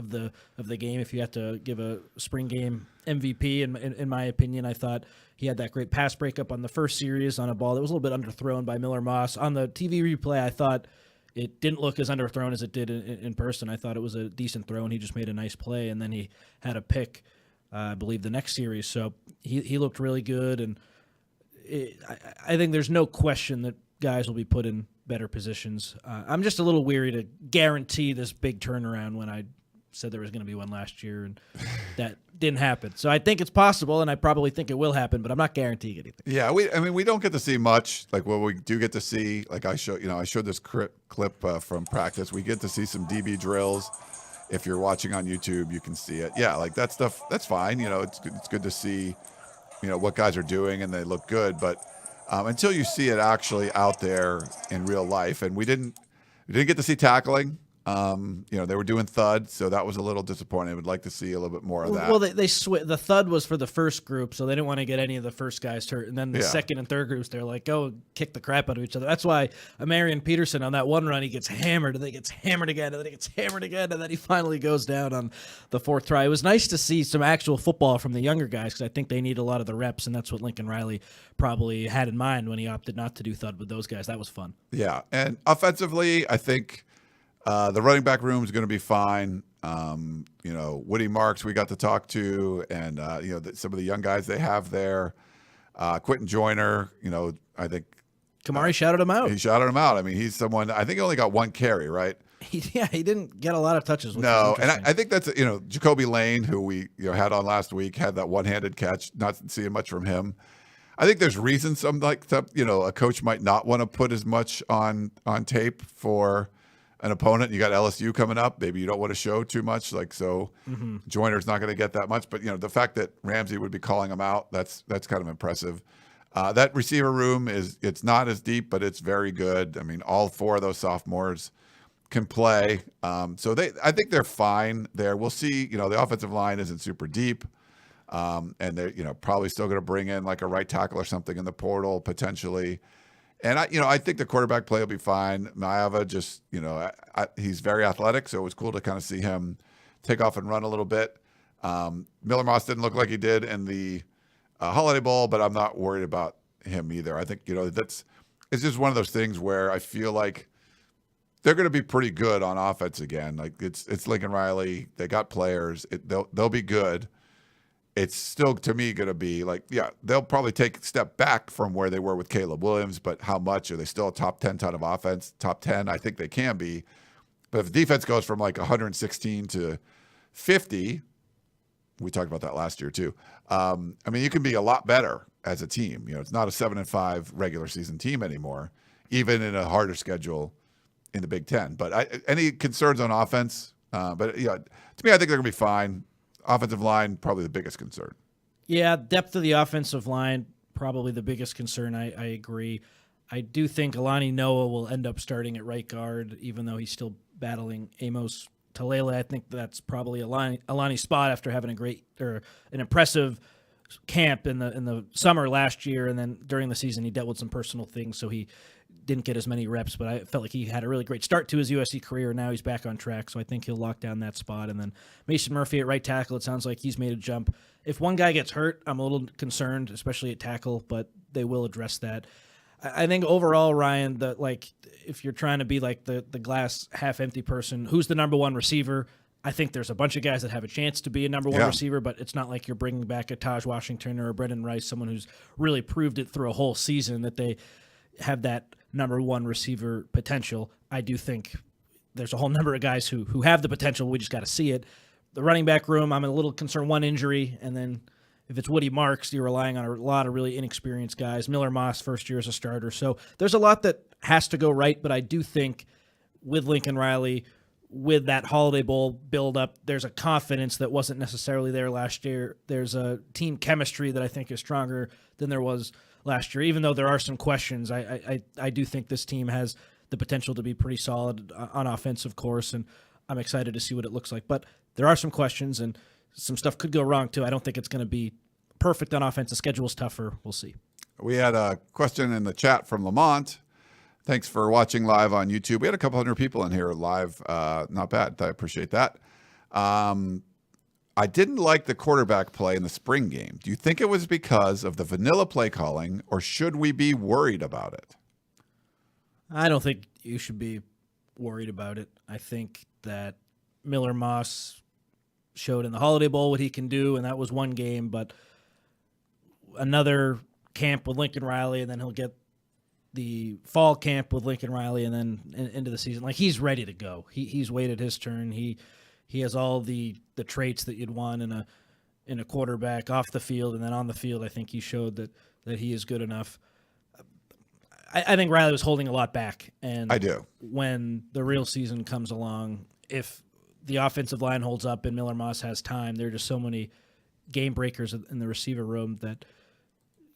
of the game. If you had to give a spring game MVP, in my opinion, I thought he had that great pass breakup on the first series on a ball that was a little bit underthrown by Miller Moss. On the TV replay, I thought it didn't look as underthrown as it did in person. I thought it was a decent throw, and he just made a nice play, and then he had a pick, I believe, the next series. So he looked really good, and I think there's no question that guys will be put in better positions. I'm just a little weary to guarantee this big turnaround when I said there was going to be one last year, and that didn't happen. So I think it's possible, and I probably think it will happen, but I'm not guaranteeing anything.
Yeah, we don't get to see much. Like what we do get to see, like I showed this clip from practice. We get to see some DB drills. If you're watching on YouTube, you can see it. Yeah, like that stuff, that's fine. It's good to see, what guys are doing, and they look good. But until you see it actually out there in real life, and we didn't get to see tackling. They were doing thud, so that was a little disappointing. I would like to see a little bit more of that.
Well, the thud was for the first group, so they didn't want to get any of the first guys hurt. And then the second and third groups, they're like, go kick the crap out of each other. That's why Marion Peterson on that one run, he gets hammered, and then he gets hammered again, and then he gets hammered again, and then he finally goes down on the fourth try. It was nice to see some actual football from the younger guys, because I think they need a lot of the reps, and that's what Lincoln Riley probably had in mind when he opted not to do thud with those guys. That was fun. Yeah,
and offensively, I think the running back room is going to be fine. Woody Marks we got to talk to, and some of the young guys they have there. Quentin Joyner, I think
Kamari shouted him out.
He shouted him out. I mean, he's someone. I think he only got one carry, right?
He didn't get a lot of touches.
No, and I think that's Jacoby Lane, who we had on last week, had that one-handed catch. Not seeing much from him. I think there's reasons a coach might not want to put as much on tape for an opponent. You got LSU coming up. Maybe you don't want to show too much. Joyner's not going to get that much. But, the fact that Ramsey would be calling him out, that's kind of impressive. That receiver room it's not as deep, but it's very good. I mean, all four of those sophomores can play. I think they're fine there. We'll see. The offensive line isn't super deep. And they're, probably still going to bring in like a right tackle or something in the portal potentially. And I think the quarterback play will be fine. Maeva just, he's very athletic, so it was cool to kind of see him take off and run a little bit. Miller Moss didn't look like he did in the Holiday Bowl, but I'm not worried about him either. I think it's just one of those things where I feel like they're going to be pretty good on offense again. Like it's Lincoln Riley. They got players. They'll be good. It's still, to me, going to be they'll probably take a step back from where they were with Caleb Williams, but how much? Are they still a top 10 ton of offense? Top 10, I think they can be. But if the defense goes from 116 to 50, we talked about that last year too. You can be a lot better as a team. It's not a 7-5 regular season team anymore, even in a harder schedule in the Big Ten. But any concerns on offense? To me, I think they're going to be fine. Offensive line, probably the biggest concern.
Yeah, depth of the offensive line, probably the biggest concern. I agree. I do think Alani Noah will end up starting at right guard, even though he's still battling Amos Talele. I think that's probably Alani's spot after having an impressive camp in the summer last year, and then during the season he dealt with some personal things, so he didn't get as many reps, but I felt like he had a really great start to his USC career. Now he's back on track, so I think he'll lock down that spot. And then Mason Murphy at right tackle, it sounds like he's made a jump. If one guy gets hurt, I'm a little concerned, especially at tackle, but they will address that. I think overall, Ryan, if you're trying to be like the glass half empty person, who's the number one receiver? I think there's a bunch of guys that have a chance to be a number one receiver, but it's not like you're bringing back a Taj Washington or a Brendan Rice, someone who's really proved it through a whole season that they have that number one receiver potential. I do think there's a whole number of guys who have the potential. We just got to see it. The running back room, I'm a little concerned, one injury, and then if it's Woody Marks, you're relying on a lot of really inexperienced guys. Miller Moss, first year as a starter. So there's a lot that has to go right, but I do think with Lincoln Riley, with that Holiday Bowl build-up, there's a confidence that wasn't necessarily there last year. There's a team chemistry that I think is stronger than there was last year. Even though there are some questions, I do think this team has the potential to be pretty solid on offense, of course, and I'm excited to see what it looks like. But there are some questions, and some stuff could go wrong, too. I don't think it's going to be perfect on offense. The schedule's tougher. We'll see.
We had a question in the chat from Lamont. Thanks for watching live on YouTube. We had a couple hundred people in here live. Not bad. I appreciate that. I didn't like the quarterback play in the spring game. Do you think it was because of the vanilla play calling, or should we be worried about it?
I don't think you should be worried about it. I think that Miller Moss showed in the Holiday Bowl what he can do, and that was one game, but another camp with Lincoln Riley, and then he'll get the fall camp with Lincoln Riley, and then into the season. Like, he's ready to go. He's waited his turn. He he has all the traits that you'd want in a quarterback off the field, and then on the field, I think he showed that he is good enough. I think Riley was holding a lot back, and
I do.
When the real season comes along, if the offensive line holds up and Miller Moss has time, there are just so many game breakers in the receiver room that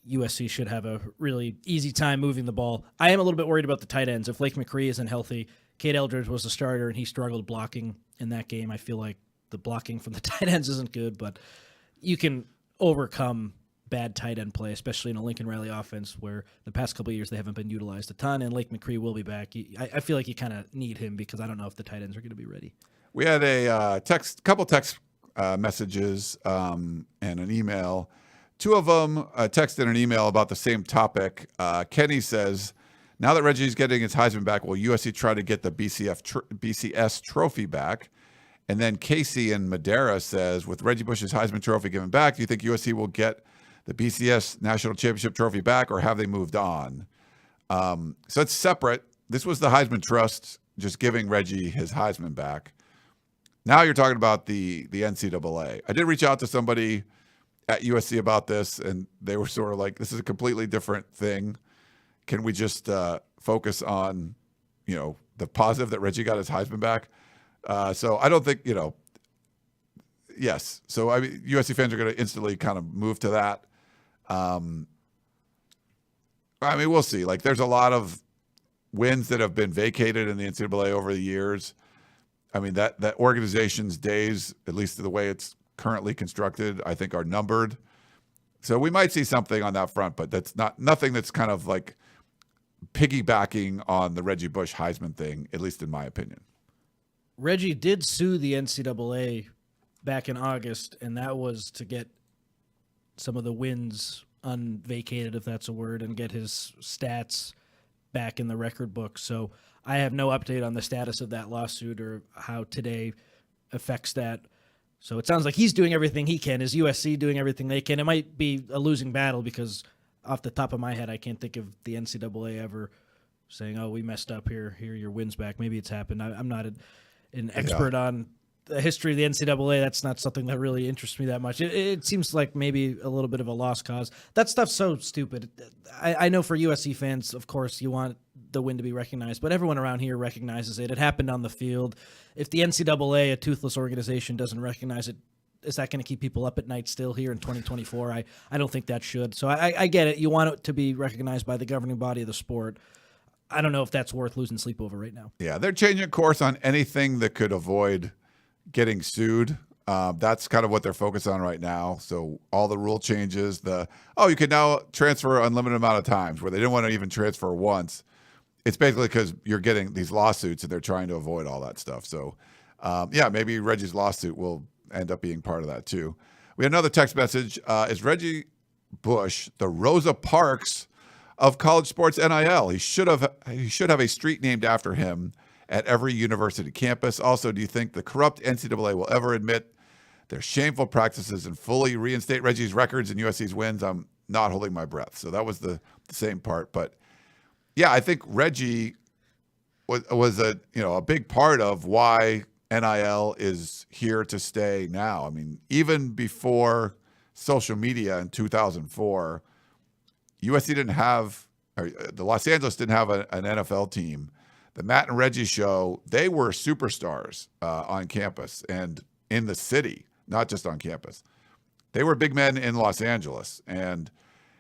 USC should have a really easy time moving the ball. I am a little bit worried about the tight ends. If Lake McCree isn't healthy, Cade Eldridge was the starter and he struggled blocking in that game. I feel like the blocking from the tight ends isn't good, but you can overcome bad tight end play, especially in a Lincoln Riley offense where the past couple of years they haven't been utilized a ton, and Lake McCree will be back. I feel like you kind of need him because I don't know if the tight ends are going to be ready.
We had a couple text messages and an email. Two of them texted an email about the same topic. Kenny says, now that Reggie's getting his Heisman back, will USC try to get the BCS trophy back? And then Casey in Madera says, with Reggie Bush's Heisman Trophy given back, do you think USC will get the BCS National Championship Trophy back, or have they moved on? So it's separate. This was the Heisman Trust just giving Reggie his Heisman back. Now you're talking about the NCAA. I did reach out to somebody at USC about this, and they were sort of like, this is a completely different thing. Can we just focus on, the positive that Reggie got his Heisman back? So I don't think, yes. So I mean, USC fans are going to instantly kind of move to that. I mean, we'll see. Like, there's a lot of wins that have been vacated in the NCAA over the years. I mean, that organization's days, at least the way it's currently constructed, I think are numbered. So we might see something on that front, but that's nothing that's kind of like piggybacking on the Reggie Bush Heisman thing, at least in my opinion.
Reggie did sue the NCAA back in August, and that was to get some of the wins unvacated, if that's a word, and get his stats back in the record book. So I have no update on the status of that lawsuit or how today affects that. So it sounds like he's doing everything he can. Is USC doing everything they can? It might be a losing battle because off the top of my head, I can't think of the NCAA ever saying, oh, we messed up here are your wins back. Maybe it's happened. I'm not an expert on the history of the NCAA. That's not something that really interests me that much. It seems like maybe a little bit of a lost cause. That stuff's so stupid. I know for USC fans, of course, you want the win to be recognized, but everyone around here recognizes it. It happened on the field. If the NCAA, a toothless organization, doesn't recognize it, is that going to keep people up at night still here in 2024? I don't think that should. So I get it. You want it to be recognized by the governing body of the sport. I don't know if that's worth losing sleep over right now. Yeah,
they're changing course on anything that could avoid getting sued. That's kind of what they're focused on right now. So all the rule changes, you can now transfer unlimited amount of times, where they didn't want to even transfer once. It's basically because you're getting these lawsuits and they're trying to avoid all that stuff. So maybe Reggie's lawsuit will end up being part of that too. We had another text message. Is Reggie Bush the Rosa Parks of college sports NIL? He should have a street named after him at every university campus. Also, do you think the corrupt NCAA will ever admit their shameful practices and fully reinstate Reggie's records and USC's wins? I'm not holding my breath. So that was the same part. But yeah, I think Reggie was a big part of why NIL is here to stay now. I mean, even before social media in 2004, USC didn't have, or the Los Angeles didn't have an NFL team. The Matt and Reggie show, they were superstars on campus and in the city, not just on campus. They were big men in Los Angeles, and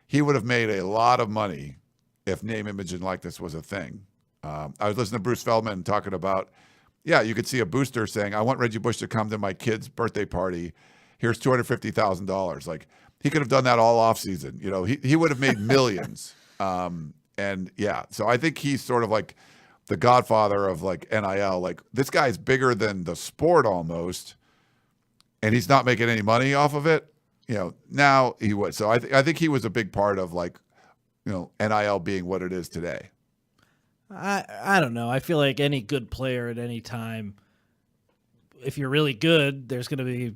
he would have made a lot of money if name, image, and likeness was a thing. I was listening to Bruce Feldman talking about, you could see a booster saying, I want Reggie Bush to come to my kid's birthday party. Here's $250,000. Like, he could have done that all off season. He would have made millions. So I think he's sort of like the godfather of like NIL. Like, this guy's bigger than the sport almost, and he's not making any money off of it. Now he would. So I think he was a big part of like, NIL being what it is today.
I don't know. I feel like any good player at any time, if you're really good, there's going to be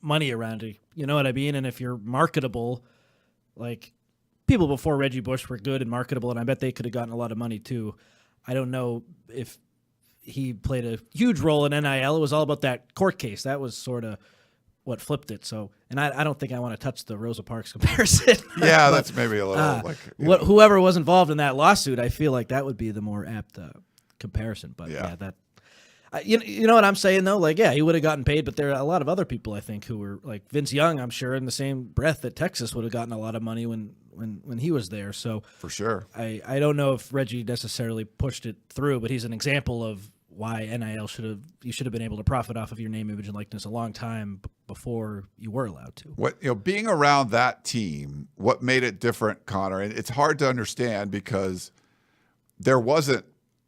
money around you. You know what I mean? And if you're marketable, like people before Reggie Bush were good and marketable, and I bet they could have gotten a lot of money too. I don't know if he played a huge role in NIL. It was all about that court case. That was sort of what flipped it. So, and I don't think I want to touch the Rosa Parks comparison.
Yeah,
but,
that's maybe a little
whoever was involved in that lawsuit, I feel like that would be the more apt comparison. But that. You know what I'm saying though? Like, yeah, he would have gotten paid, but there are a lot of other people I think who were like Vince Young. I'm sure in the same breath that Texas would have gotten a lot of money when he was there. So
for sure,
I don't know if Reggie necessarily pushed it through, but he's an example of why NIL should have been able to profit off of your name, image, and likeness a long time before you were allowed to.
Being around that team, what made it different, Connor? And it's hard to understand because there wasn't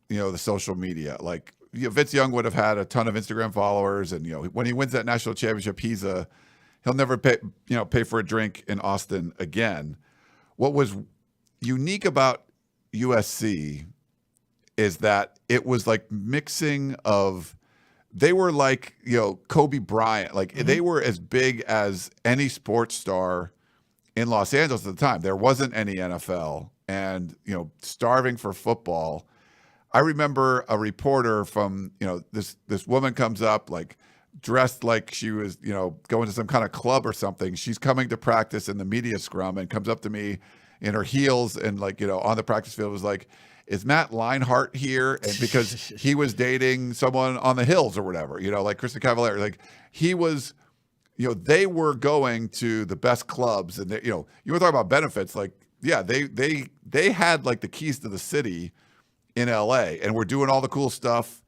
the social media like. Vince Young would have had a ton of Instagram followers, and when he wins that national championship, he'll never pay for a drink in Austin again. What was unique about USC is that it was like mixing of they were like Kobe Bryant, like they were as big as any sports star in Los Angeles at the time. There wasn't any NFL, and starving for football. I remember a reporter from, this woman comes up like dressed like she was, going to some kind of club or something. She's coming to practice in the media scrum and comes up to me in her heels and on the practice field was like, is Matt Leinart here? And because he was dating someone on the Hills or whatever, like Kristen Cavallari, like he was, they were going to the best clubs and you were talking about benefits. Like, yeah, they had like the keys to the city in LA and we're doing all the cool stuff.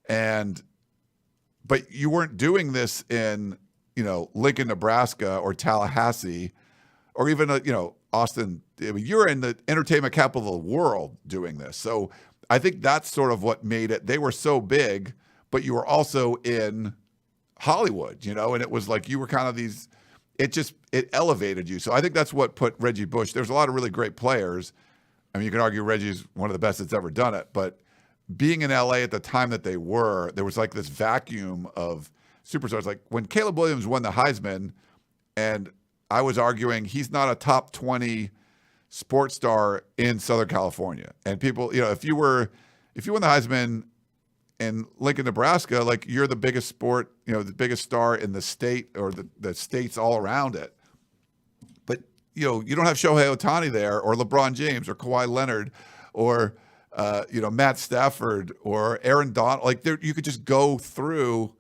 But you weren't doing this in, Lincoln, Nebraska or Tallahassee or even, Austin. I mean, you're in the entertainment capital of the world doing this. So I think that's sort of what made it. They were so big, but you were also in Hollywood, and it was like you were kind of these, it elevated you. So I think that's what put Reggie Bush. There's a lot of really great players. I mean, you can argue Reggie's one of the best that's ever done it, but being in LA at the time that they were, there was like this vacuum of superstars. Like when Caleb Williams won the Heisman, and I was arguing he's not a top 20 sports star in Southern California. And people, if you won the Heisman in Lincoln, Nebraska, like you're the biggest sport, the biggest star in the state or the states all around it. You don't have Shohei Ohtani there or LeBron James or Kawhi Leonard or, Matt Stafford or Aaron Donald. Like you could just go through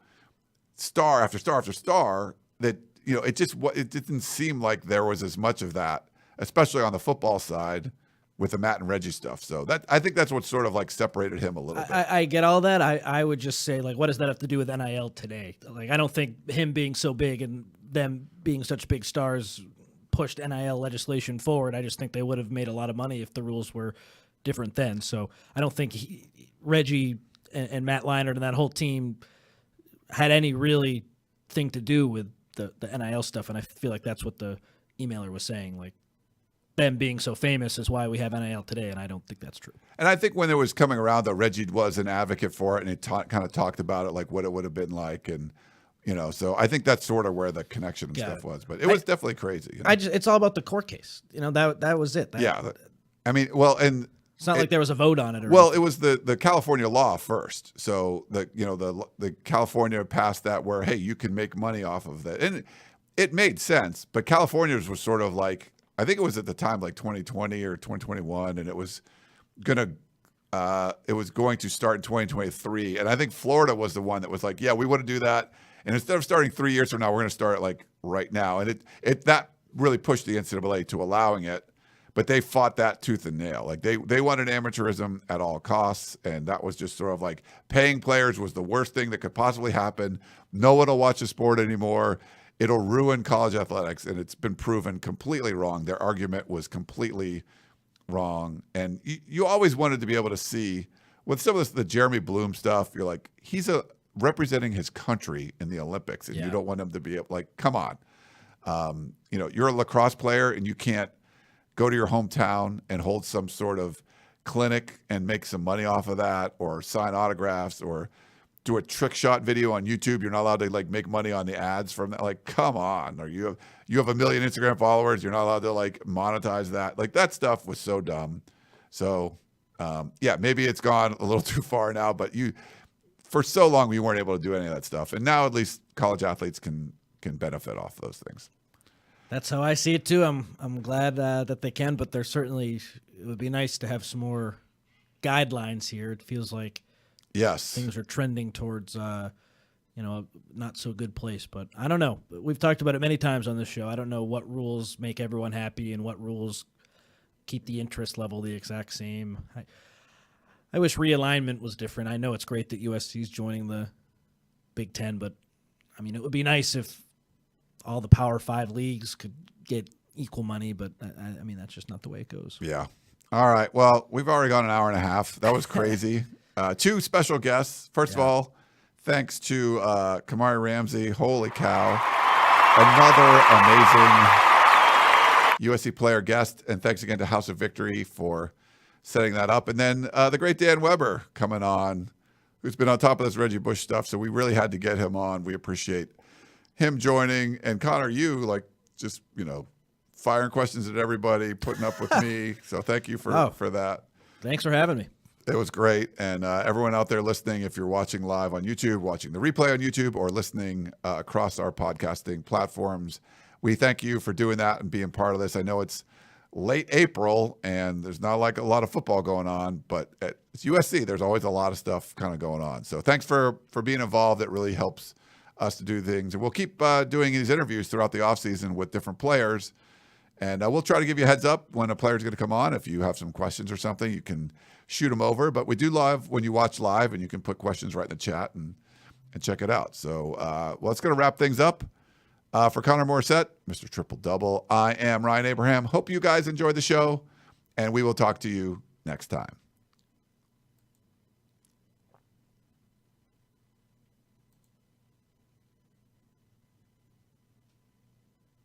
star after star after star that, it didn't seem like there was as much of that, especially on the football side with the Matt and Reggie stuff. So I think that's what sort of like separated him a little bit.
I get all that. I would just say like, what does that have to do with NIL today? Like, I don't think him being so big and them being such big stars pushed NIL legislation forward. I just think they would have made a lot of money if the rules were different then. So I don't think Reggie and Matt Leinart and that whole team had any really thing to do with the NIL stuff. And I feel like that's what the emailer was saying. Like them being so famous is why we have NIL today. And I don't think that's true.
And I think when it was coming around that Reggie was an advocate for it and he kind of talked about it, like what it would have been like. And, so I think that's sort of where the connection and stuff was, but it was definitely crazy.
It's all about the court case. That was it.
I mean, well, and
it's not like there was a vote on it.
Well, it was the California law first. So the California passed that where, hey, you can make money off of that. And it made sense, but California's was sort of like, I think it was at the time like 2020 or 2021. And it was going to start in 2023. And I think Florida was the one that was like, yeah, we want to do that. And instead of starting 3 years from now, we're going to start like right now. And that really pushed the NCAA to allowing it, but they fought that tooth and nail. Like they wanted amateurism at all costs. And that was just sort of like paying players was the worst thing that could possibly happen. No one will watch the sport anymore. It'll ruin college athletics. And it's been proven completely wrong. Their argument was completely wrong. And you always wanted to be able to see with some of the Jeremy Bloom stuff, you're like, he's representing his country in the Olympics, and you don't want him to be like, come on. You're a lacrosse player and you can't go to your hometown and hold some sort of clinic and make some money off of that, or sign autographs, or do a trick shot video on YouTube. You're not allowed to like make money on the ads from that. Like, come on. Or you have 1 million Instagram followers. You're not allowed to like monetize that. Like that stuff was so dumb. So maybe it's gone a little too far now, but for so long we weren't able to do any of that stuff, and now at least college athletes can benefit off those things.
That's how I see it too. I'm glad that they can, but it would be nice to have some more guidelines here. It feels like things are trending towards a not so good place, but I don't know. We've talked about it many times on this show. I don't know what rules make everyone happy and what rules keep the interest level the exact same. I wish realignment was different. I know it's great that USC is joining the Big Ten, but I mean, it would be nice if all the Power 5 leagues could get equal money, but I mean, that's just not the way it goes.
Yeah. All right. Well, we've already gone an hour and a half. That was crazy. 2 special guests. First of all, thanks to Kamari Ramsey. Holy cow. Another amazing USC player guest. And thanks again to House of Victory for setting that up. And then the great Dan Weber coming on, who's been on top of this Reggie Bush stuff. So we really had to get him on. We appreciate him joining. And Connor, you just, firing questions at everybody, putting up with me. So thank you for that.
Thanks for having me.
It was great. And everyone out there listening, if you're watching live on YouTube, watching the replay on YouTube, or listening across our podcasting platforms, we thank you for doing that and being part of this. I know it's late April and there's not a lot of football going on, but at USC, there's always a lot of stuff kind of going on. So thanks for being involved. It really helps us to do things. And we'll keep doing these interviews throughout the offseason with different players. And we'll try to give you a heads up when a player is going to come on. If you have some questions or something, you can shoot them over. But we do love when you watch live and you can put questions right in the chat and check it out. So, it's going to wrap things up. For Connor Morrissette, Mr. Triple Double, I am Ryan Abraham. Hope you guys enjoyed the show, and we will talk to you next time.